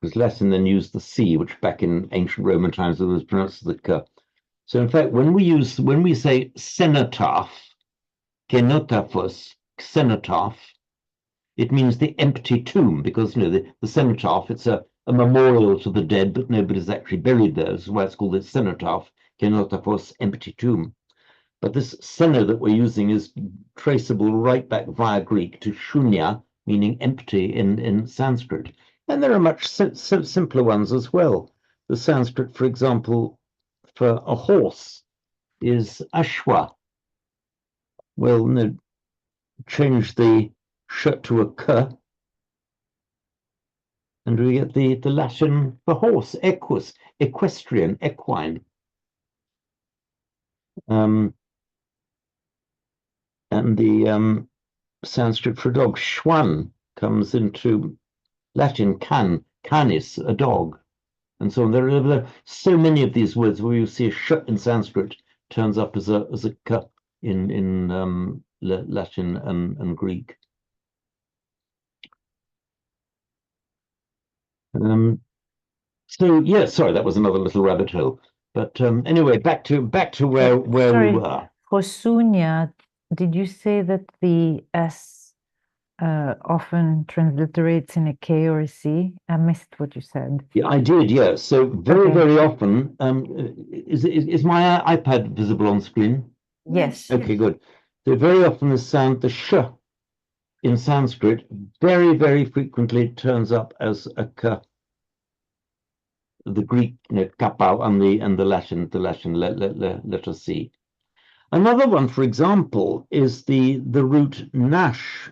because Latin then used the C, which back in ancient Roman times was pronounced as the K. So in fact, when we say cenotaph, kenotaphos, cenotaph, it means the empty tomb, because the cenotaph, it's a memorial to the dead, but nobody's actually buried there. That's why it's called the cenotaph, kenotaphos, empty tomb. But this ceno that we're using is traceable right back via Greek to shunya, meaning empty in Sanskrit. And there are much simpler ones as well. The Sanskrit, for example, for a horse is ashwa. Well, no, change the sh to a k, and we get the Latin for horse, equus, equestrian, equine. And the Sanskrit for a dog, shwan, comes into Latin canis, a dog, and so on. There are so many of these words where you see a sh in Sanskrit turns up as a k in Latin and Greek. So yeah, sorry, that was another little rabbit hole. But anyway, back to where Sorry, we were. for Sunya, did you say that the S often transliterates in a K or a C? I missed what you said. Yeah, I did. Yeah. So Okay. very often, is my iPad visible on screen? Yes. Okay, good. So very often the sound, the sh in Sanskrit, very frequently turns up as a k. The Greek, kappa, and the Latin letter C. Another one, for example, is the root nash.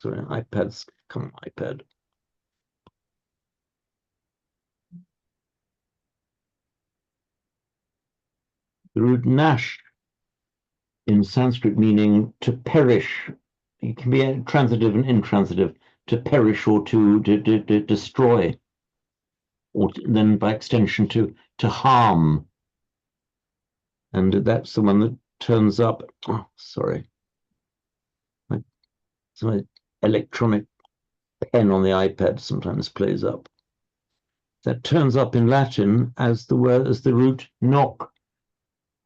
Sorry, iPads, come on, iPad. The root nash in Sanskrit meaning to perish. It can be transitive and intransitive, to perish or to destroy, or then by extension to harm. And that's the one that turns up. Oh, sorry. My electronic pen on the iPad sometimes plays up. That turns up in Latin as the root noc,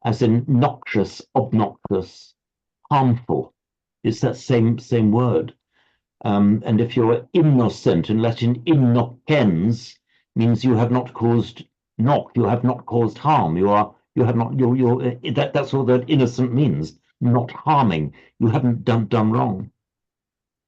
as in noxious, obnoxious, harmful. It's that same word. And if you're innocent, in Latin, innocens means you have not caused you have not caused harm. That's what that innocent means, not harming. You haven't done wrong.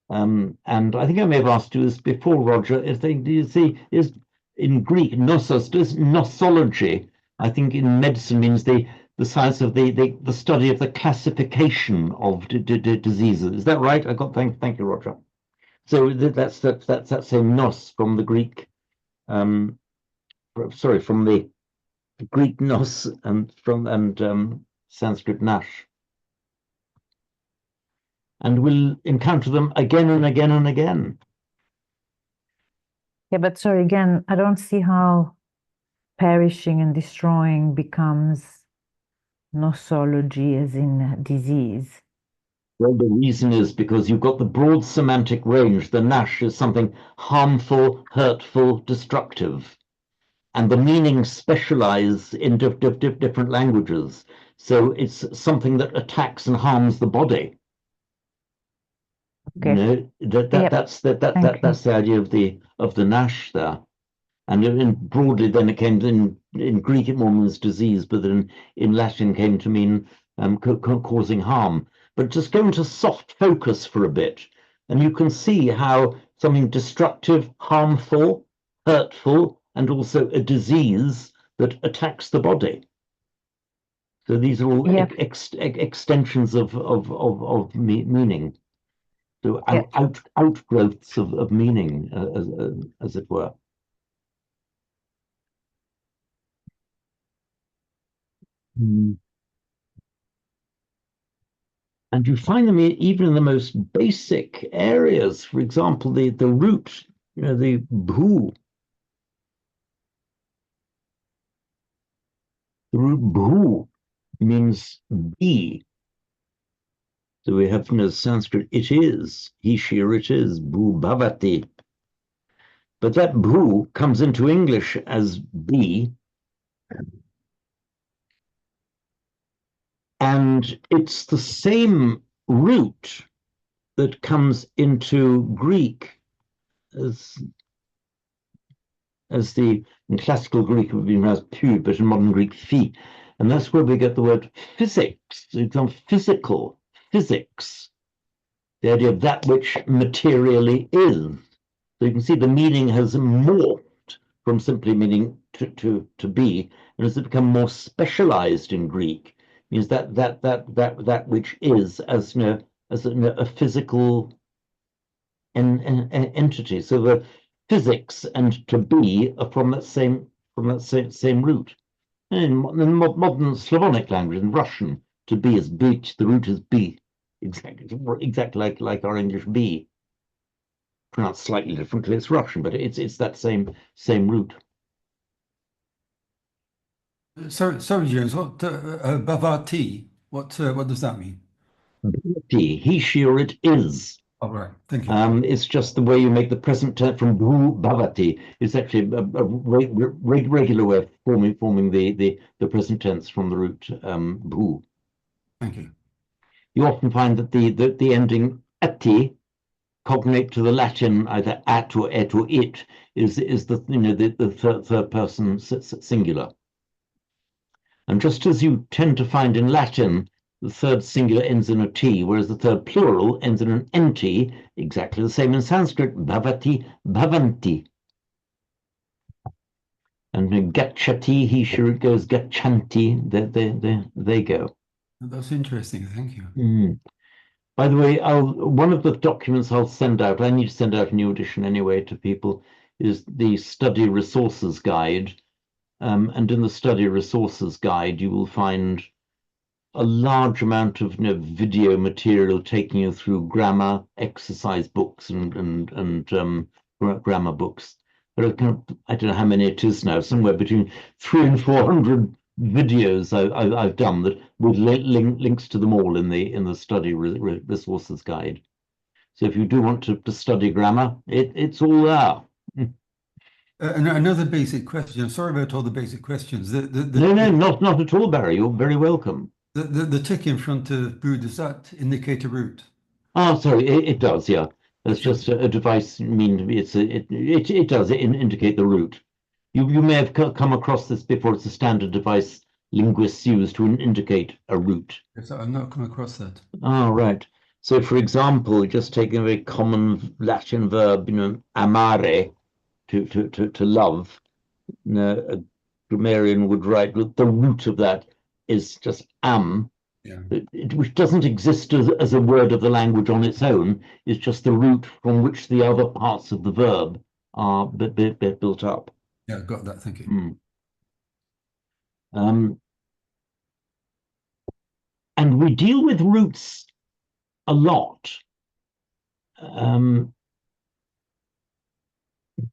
And I think I may have asked you this before, Roger. Do you see, is in Greek, nosos, does nosology, I think in medicine means the the science of the study of the classification of diseases. Is that right? I got thank you, Roger. So that's that same nos from the Greek, from the Greek nos and Sanskrit nash. And we'll encounter them again and again and again. Yeah, but sorry, again, I don't see how perishing and destroying becomes nosology as in disease. Well, the reason is because you've got the broad semantic range. The nash is something harmful, hurtful, destructive. And the meanings specialize in different languages. So it's something that attacks and harms the body. Okay. You know, that's the idea of the nash there. And broadly, then it came in Greek it more means disease, but then in Latin came to mean causing harm. But just go into soft focus for a bit, and you can see how something destructive, harmful, hurtful, and also a disease that attacks the body. So these are all extensions of meaning. So outgrowths of meaning, as it were. And you find them even in the most basic areas. For example, the root, the bhu. The root bhu means be. So we have from the Sanskrit, it is, he, she, or it is, bhu bhavati. But that bhu comes into English as be. And it's the same root that comes into Greek as in classical Greek it would be pronounced pu, but in modern Greek phi. And that's where we get the word physics, physical, physics, the idea of that which materially is. So you can see the meaning has morphed from simply meaning to be, and has become more specialized in Greek. It means that which is as a physical entity. So the physics and to be are from that same root. In modern Slavonic language, in Russian, to be is bich, the root is be, exactly like our English be. Pronounced slightly differently, it's Russian, but it's that same root. Sorry, James. What bhavati? What does that mean? He, she, or it is. All right, thank you. It's just the way you make the present tense from bhu bhavati. It's actually a regular way of forming the present tense from the root bhu. Thank you. You often find that the ending ati, cognate to the Latin either at or et or it, is the third person singular. And just as you tend to find in Latin, the third singular ends in a T, whereas the third plural ends in an NT, exactly the same in Sanskrit, bhavati, bhavanti. And gacchati, he sure goes gachanti, they go. That's interesting, thank you. Mm. By the way, one of the documents I'll send out, I need to send out a new edition anyway to people, is the Study Resources Guide. And in the Study Resources Guide, you will find a large amount of video material taking you through grammar, exercise books, and grammar books. But I don't know how many it is now, somewhere between 300 and 400 videos I've done that with links to them all in the Study Resources Guide. So if you do want to study grammar, it's all there. Another basic question. Sorry about all the basic questions. No, not at all, Barry. You're very welcome. The tick in front of bhu, does that indicate a root? Oh, sorry, it does, yeah. It's just a device. It does indicate the root. You may have come across this before. It's a standard device linguists use to indicate a root. Yes, I've not come across that. Oh, right. So, for example, just taking a very common Latin verb, amare, to love. A grammarian would write the root of that is just am, Yeah. which doesn't exist as a word of the language on its own. It's just the root from which the other parts of the verb are built up. Yeah, got that. Thank you. And we deal with roots a lot.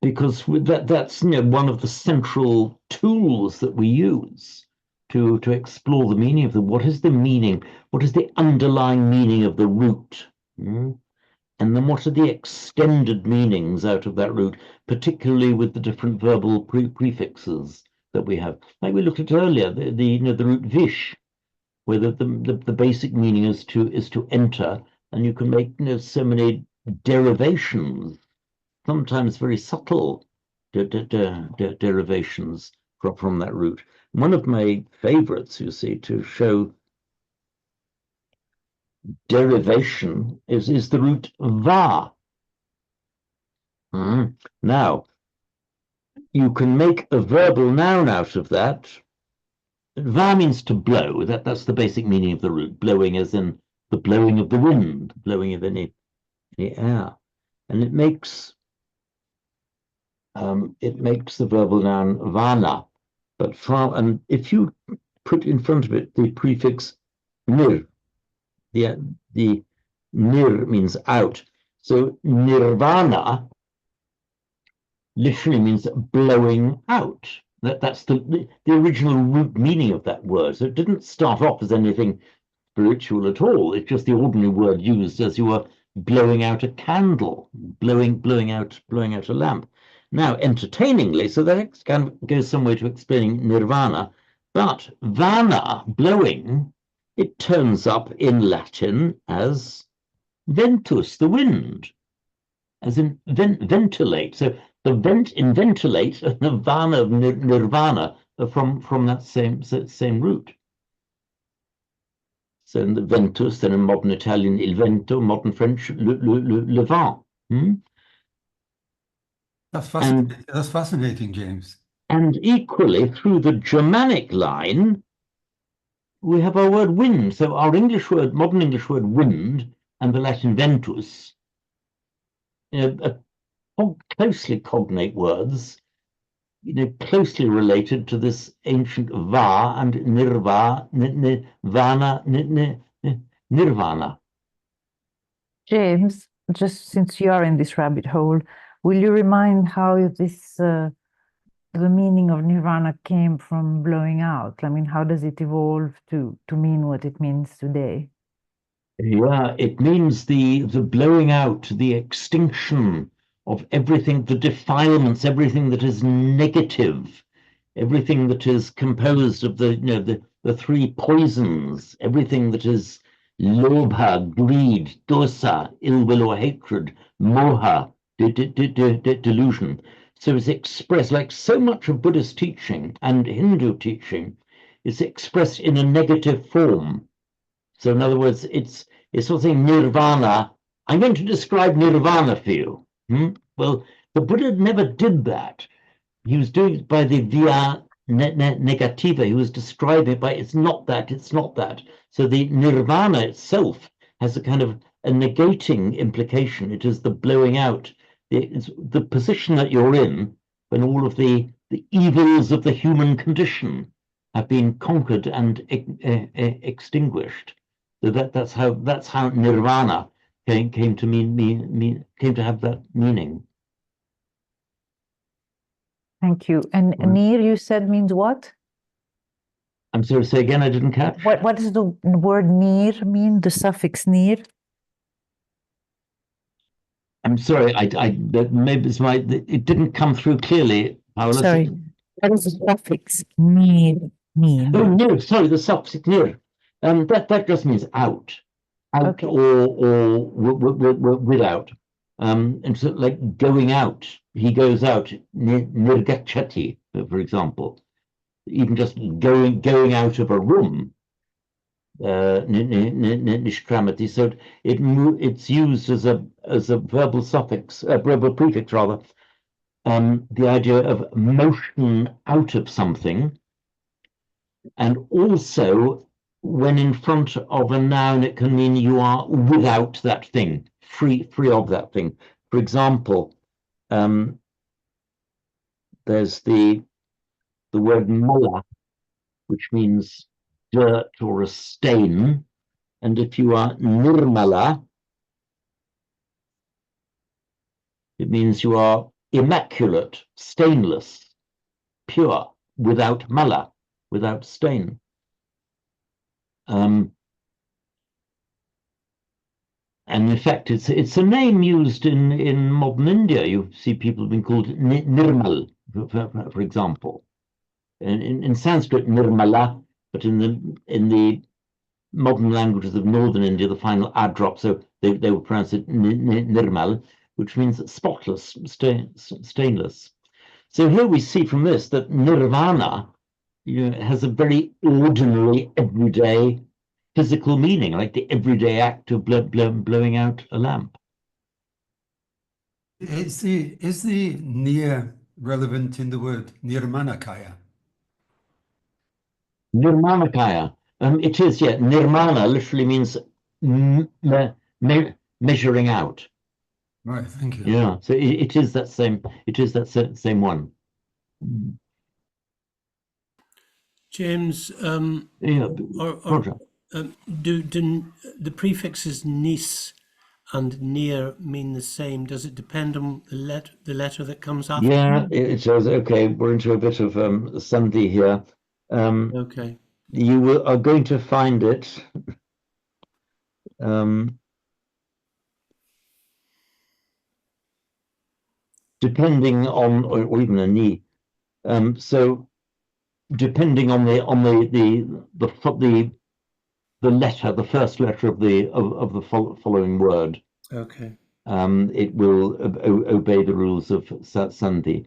Because that's one of the central tools that we use to explore the meaning of them. What is the meaning? What is the underlying meaning of the root? And then what are the extended meanings out of that root, particularly with the different verbal prefixes that we have? Like we looked at earlier, the root vish, where the basic meaning is to enter, and you can make so many derivations, sometimes very subtle derivations from that root. One of my favorites, you see, to show derivation is the root va. Now, you can make a verbal noun out of that. Va means to blow. That's the basic meaning of the root. Blowing as in the blowing of the wind, blowing of any air. And it makes the verbal noun vana. But and if you put in front of it the prefix nir, the nir means out. So nirvana literally means blowing out. That's the original root meaning of that word. So it didn't start off as anything spiritual at all. It's just the ordinary word used as you were blowing out a candle, blowing out a lamp. Now, entertainingly, so that kind of goes some way to explaining nirvana, but vana, blowing, it turns up in Latin as ventus, the wind, as in ventilate. So the vent in ventilate and the vana of nirvana are from that same root. So in the ventus, then in modern Italian il vento, modern French le vent. That's fascinating. That's fascinating, James. And equally, through the Germanic line, we have our word wind. So our modern English word wind, and the Latin ventus, are closely cognate words, closely related to this ancient va and nirvana. James, just since you are in this rabbit hole, will you remind how this the meaning of nirvana came from blowing out? I mean, how does it evolve to mean what it means today? Yeah, it means the blowing out, the extinction of everything, the defilements, everything that is negative, everything that is composed of the three poisons, everything that is lobha, greed, dosa, ill will or hatred, moha, delusion. So it's expressed, like so much of Buddhist teaching and Hindu teaching, is expressed in a negative form. So in other words, it's sort of saying nirvana. I'm going to describe nirvana for you. Well, the Buddha never did that. He was doing it by the via negativa. He was describing it by it's not that, it's not that. So the nirvana itself has a kind of a negating implication. It is the blowing out. It's the position that you're in when all of the evils of the human condition have been conquered and extinguished. So that's how nirvana came to have that meaning. Thank you. And nir, you said, means what? I'm sorry, say again, I didn't catch. What does the word nir mean, the suffix nir? I'm sorry, that maybe it didn't come through clearly, Paola. Sorry, what does the suffix nir mean? Oh, no, sorry, the suffix nir. That just means out, Okay. or without. And so like going out, he goes out, nirgachati, for example. Even just going out of a room, nishkramati. So it's used as a verbal suffix, verbal prefix rather. The idea of motion out of something, And also, when in front of a noun, it can mean you are without that thing, free of that thing. For example, there's the word mala, which means dirt or a stain. And if you are nirmala, it means you are immaculate, stainless, pure, without mala, without stain. And in fact, it's a name used in modern India. You see people being called Nirmal, for example. In Sanskrit, Nirmala, but in the modern languages of northern India, the final a drop, so they would pronounce it Nirmal, which means spotless, stainless. So here we see from this that nirvana has a very ordinary, everyday physical meaning, like the everyday act of blowing out a lamp. Is the near relevant in the word nirmanakaya? Nirmanakaya. It is, yeah. Nirmana literally means measuring out. Right, thank you. Yeah, so it is that same. It is that same one. James, Yeah, Roger. do the prefixes nis and near mean the same? Does it depend on the letter that comes after? Yeah, it shows. Okay, we're into a bit of Sandhi here. Okay. You are going to find it. Depending on, or even a knee. So depending on the letter, the first letter of the following word, Okay. it will obey the rules of Sandhi.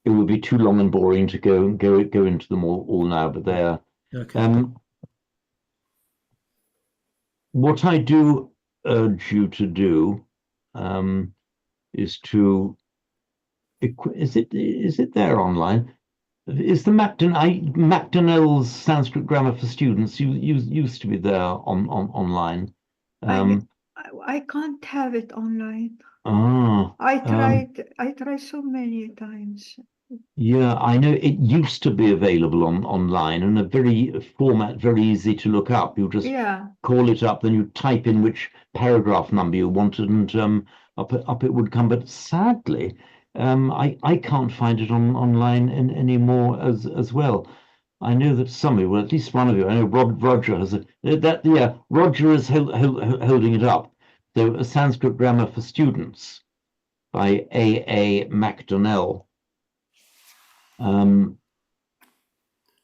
It would be too long and boring to go into them all now, but they are. Okay. What I do urge you to do is to is it there online? Is the Macdonell's Sanskrit Grammar for Students used to be there online? I can't have it online. I tried so many times. Yeah, I know it used to be available online and a very easy to look up. You just call it up, then you type in which paragraph number you wanted, and up it would come. But sadly, I can't find it online anymore as well. I know that some of you, well, at least one of you, I know Roger has Roger is holding it up. So, a Sanskrit Grammar for Students by A. Macdonell.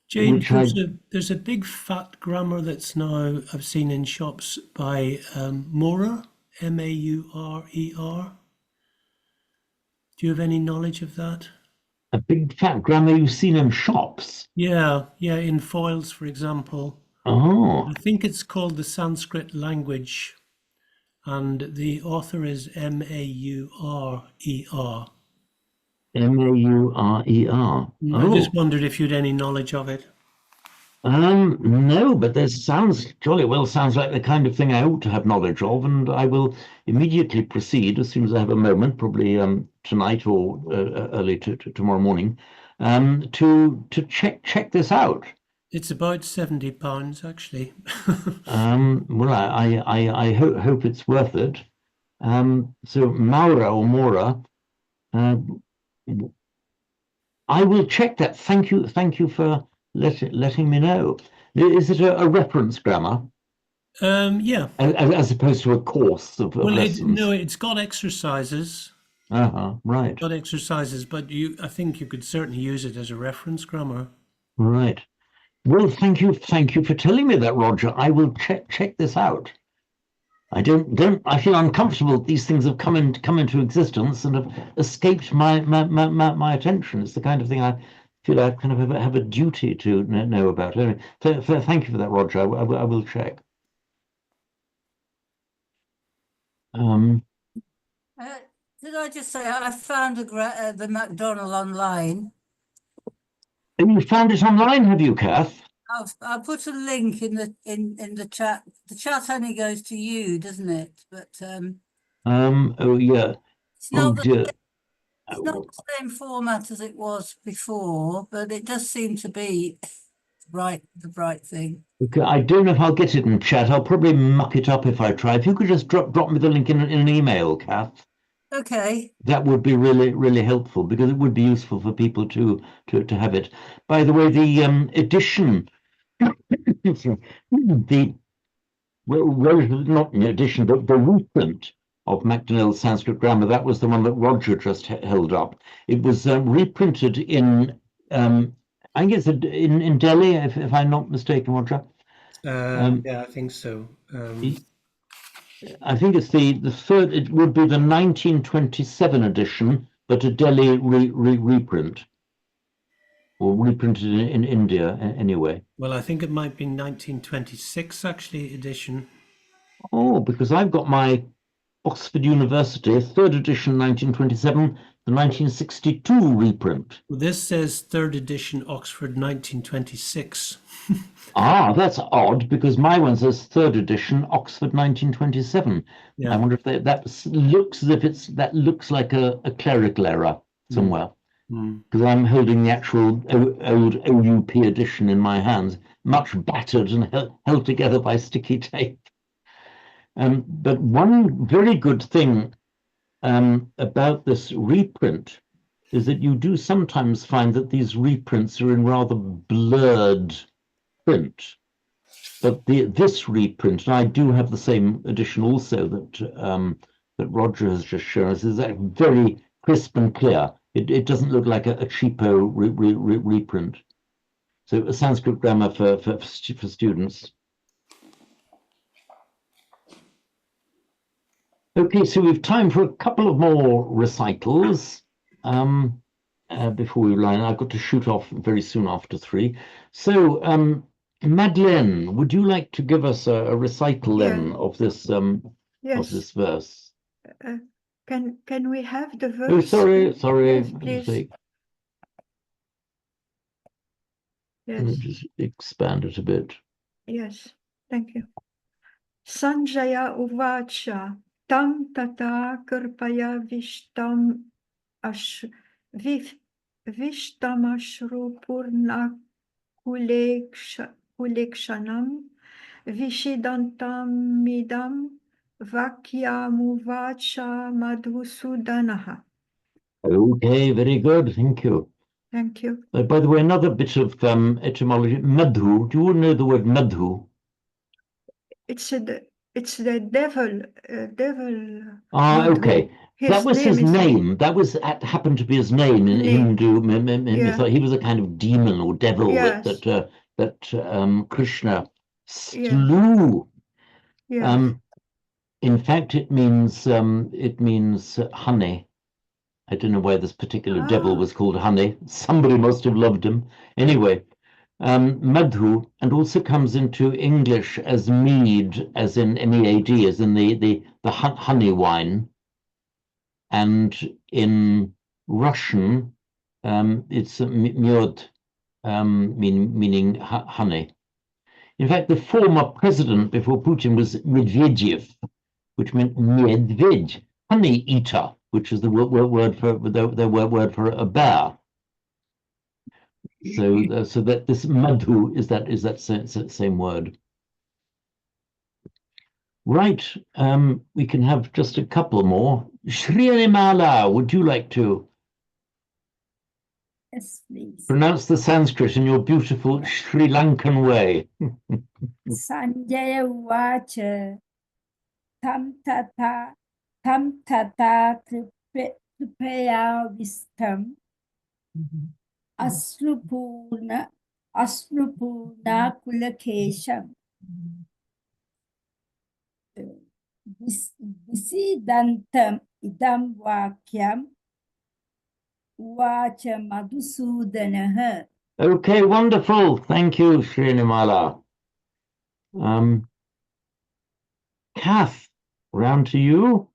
James, there's a big fat grammar that's now I've seen in shops by Maurer, Maurer. Do you have any knowledge of that? A big fat grammar you've seen in shops? Yeah, in foils, for example. Oh. I think it's called the Sanskrit language, and the author is Maurer. Maurer. I just wondered if you had any knowledge of it. No, but this sounds jolly well sounds like the kind of thing I ought to have knowledge of, and I will immediately proceed as soon as I have a moment, probably tonight or early tomorrow morning, to check this out. It's about £70, actually. Well, I hope it's worth it. So Maura or Mora, I will check that. Thank you for letting me know. Is it a reference grammar? Yeah. As opposed to a course of lessons? No, it's got exercises. Right. It's got exercises, but I think you could certainly use it as a reference grammar. Right. Well, thank you for telling me that, Roger. I will check this out. I feel uncomfortable that these things have come into existence and have escaped my attention. It's the kind of thing I feel I kind of have a duty to know about. Anyway, thank you for that, Roger. I will check. Did I just say I found the McDonald online? And you found it online, have you, Kath? I'll put a link in the chat. The chat only goes to you, doesn't it? But Oh yeah. it's Oh not dear. it's not the same format as it was before, but it does seem to be the right thing. Okay, I don't know if I'll get it in chat. I'll probably muck it up if I try. If you could just drop me the link in an email, Kath, Okay. that would be really helpful, because it would be useful for people to have it. By the way, the edition, the not an edition, but the reprint of Macdonald's Sanskrit Grammar, that was the one that Roger just held up. It was reprinted in, I think it's in Delhi, if I'm not mistaken, Roger. Yeah, I think so. I think it's the third. It would be the 1927 edition, but a Delhi reprint, or reprinted in India anyway. Well, I think it might be 1926 actually edition. Oh, because I've got my Oxford University, third edition, 1927, the 1962 reprint. Well, this says third edition Oxford 1926. Ah, that's odd, because my one says third edition Oxford 1927. Yeah. I wonder if that looks as if that looks like a clerical error somewhere. Because I'm holding the actual old OUP edition in my hands, much battered and held together by sticky tape. But one very good thing about this reprint is that you do sometimes find that these reprints are in rather blurred print. But this reprint, and I do have the same edition also that Roger has just shown us, is that very crisp and clear. It doesn't look like a cheapo reprint. So a Sanskrit grammar for students. Okay, so we've time for a couple of more recitals before we line. I've got to shoot off very soon after 3. So, Madeleine, would you like to give us a recital then of this verse? Can we have the verse? Oh, sorry, Yes, please. mistake. Yes. Let me just expand it a bit. Yes, thank you. Sanjaya uvacha tam tata kirpaya vishtamashru purna kulekshanam vishidantam midam vakyamuvacha madhusudanaha. Okay, very good, thank you. Thank you. By the way, another bit of etymology, madhu. Do you all know the word madhu? It's the devil. Ah, Madhu. okay. That was his name. That happened to be his name in Hindu mythology. He was a kind of demon or devil that Krishna slew. Yes. In fact, it means honey. I don't know why this particular devil was called honey. Somebody must have loved him. Anyway, madhu, and also comes into English as mead, as in mead, as in the honey wine. And in Russian, it's myod, meaning honey. In fact, the former president before Putin was Medvedev, which meant medved, honey eater, which is the word for their word for a bear. So that this madhu is that same word. Right, we can have just a couple more. Srinimala, would you like to Yes, please. pronounce the Sanskrit in your beautiful Sri Lankan way? Sanjaya Uvacha Tam Tata Kripaya Vistam Asrupurna Kulakesham Visidantam Idam Vakyam Uvacha Madhusudanaha. Okay, wonderful. Thank you, Srinimala. Kath, round to you.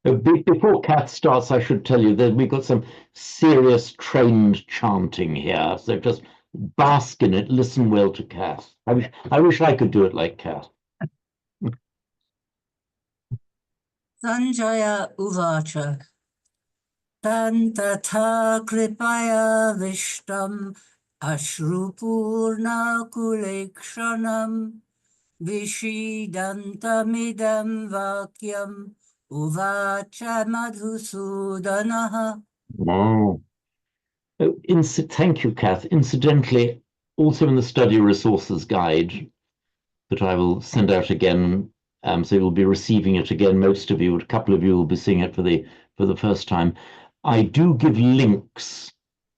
Before Kath starts, I should tell you that we've got some serious trained chanting here. So just bask in it, listen well to Kath. I wish I could do it like Kath. Sanjaya Uvacha. Tantata kripaya vishtam ashrupurna kulekshanam vishidantamidam vakyam uvacha madhusudanaha. Wow. Oh, thank you, Kath. Incidentally, also in the study resources guide that I will send out again, so you'll be receiving it again. Most of you, a couple of you will be seeing it for the first time. I do give links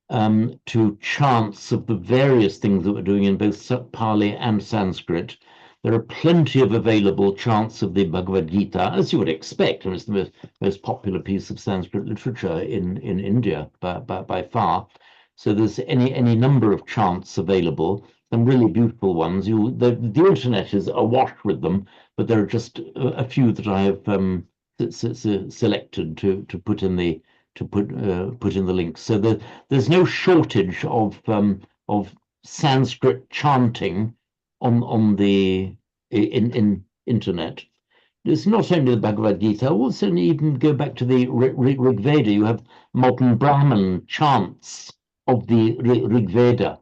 to chants of the various things that we're doing in both Pali and Sanskrit. There are plenty of available chants of the Bhagavad Gita, as you would expect. It's the most popular piece of Sanskrit literature in India by far. So there's any number of chants available, some really beautiful ones. The internet is awash with them, but there are just a few that I have selected to put in the put in the links. So there's no shortage of Sanskrit chanting on the in internet. It's not only the Bhagavad Gita, also even go back to the Rig Veda. You have modern Brahmin chants of the Rig Veda.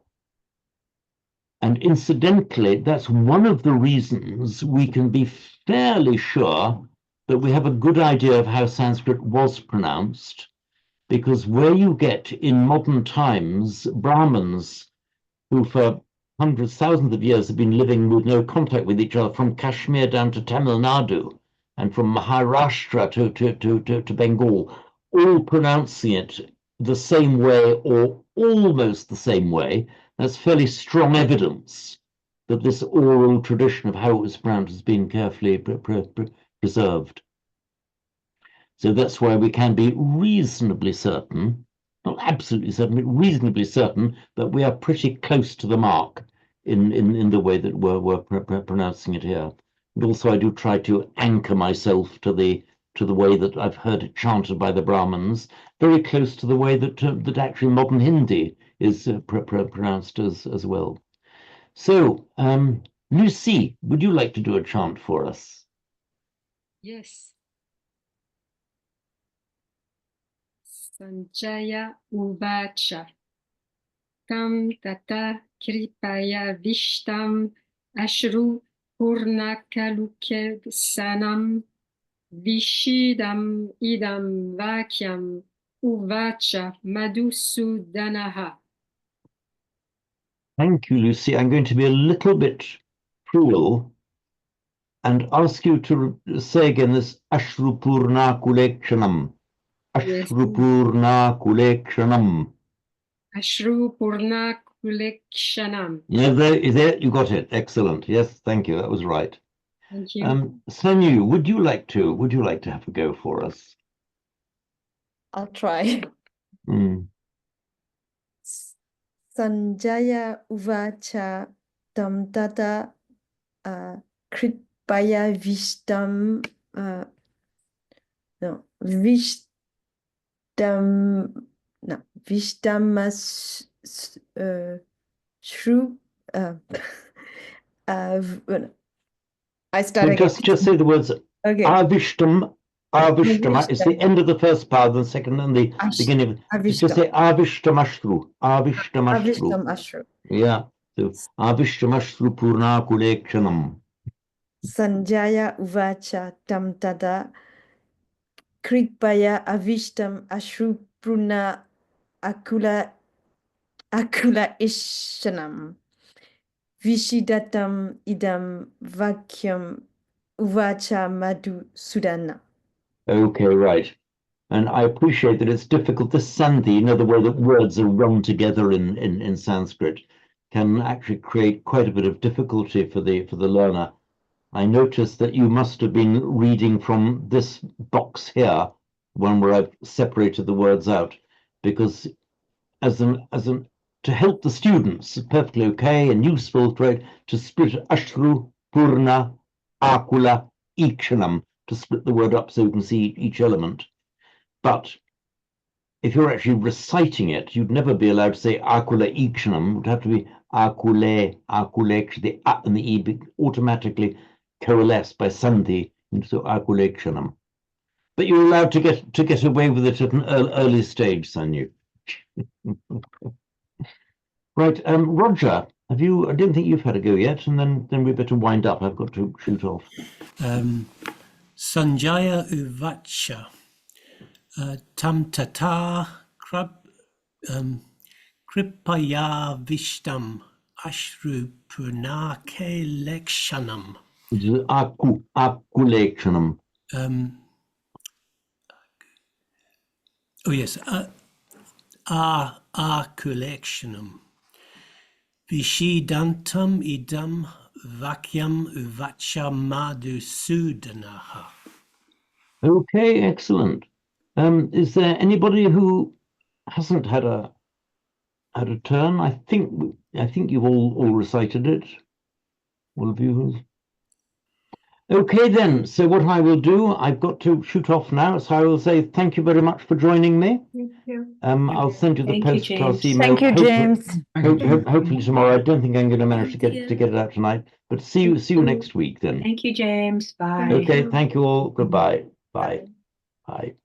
And incidentally, that's one of the reasons we can be fairly sure that we have a good idea of how Sanskrit was pronounced, because where you get in modern times Brahmins who for hundreds, thousands of years have been living with no contact with each other, from Kashmir down to Tamil Nadu and from Maharashtra to Bengal, all pronouncing it the same way or almost the same way, that's fairly strong evidence that this oral tradition of how it was pronounced has been carefully preserved. So that's why we can be reasonably certain, not absolutely certain, but reasonably certain that we are pretty close to the mark in the way that we're pronouncing it here. And also I do try to anchor myself to the way that I've heard it chanted by the Brahmins, very close to the way that actually modern Hindi is pronounced as well. So, Lucy, would you like to do a chant for us? Yes. Sanjaya Uvacha. Tam tata kripaya vishtam ashru purnakaluke sanam vishidam idam vakyam uvacha madhusudanaha. Thank you, Lucy. I'm going to be a little bit cruel and ask you to say again this Ashrupurna Kulekshanam. Ashrupurna Kulekshanam. Ashrupurna kulekshanam. Yeah, there, you got it. Excellent. Yes, thank you. That was right. Thank you. Sanyu, would you like to have a go for us? I'll try. Mm. Sanjaya Uvacha Tam Tata Kripaya Vishtam Vishtamas Shru I start again. Just say the words Okay. Avishtam. Avishtam is the end of the first part, the second and the beginning of it. Just say Avishtamashru. Avishtamashru. Avishtamashru. Yeah. So Avishtamashru Purna Kulekshanam. Sanjaya Uvacha Tam Tada Kripaya Avishtam Ashru Purna Akula Ishanam Vishidatam Idam Vakyam Uvacha Madhu Sudana. Okay, right. And I appreciate that it's difficult. The sandhi, the way that words are run together in Sanskrit, can actually create quite a bit of difficulty for the learner. I noticed that you must have been reading from this box here, one where I've separated the words out, because to help the students, it's perfectly okay and useful to split Ashru, Purna, Akula, Ikshanam. to split the word up so you can see each element. But if you're actually reciting it, you'd never be allowed to say akule ikshanam. It would have to be akule. The a and the e automatically coalesce by sandhi into akule ikshanam. But you're allowed to get away with it at an early stage, Sanyu. Right, Roger, have you? I don't think you've had a go yet, and then we better wind up. I've got to shoot off. Sanjaya Uvacha Tam Tata Kripaya Vishtam Ashru Purnake Lekshanam. Akulekshanam. Oh yes, Akulekshanam. Vishidantam idam vakyam uvacha madhu sudanaha. Okay, excellent. Is there anybody who hasn't had a turn? I think you've all recited it. All of you. Okay then. So what I will do, I've got to shoot off now. So I will say thank you very much for joining me. Thank you. I'll send you the Thank you, postcast James. email. Thank you, James. Hopefully tomorrow. I don't think I'm going to manage to Thank get it out tonight. But see you next week then. Thank you, James. Bye. Okay. Thank you all. Goodbye. Bye. Bye.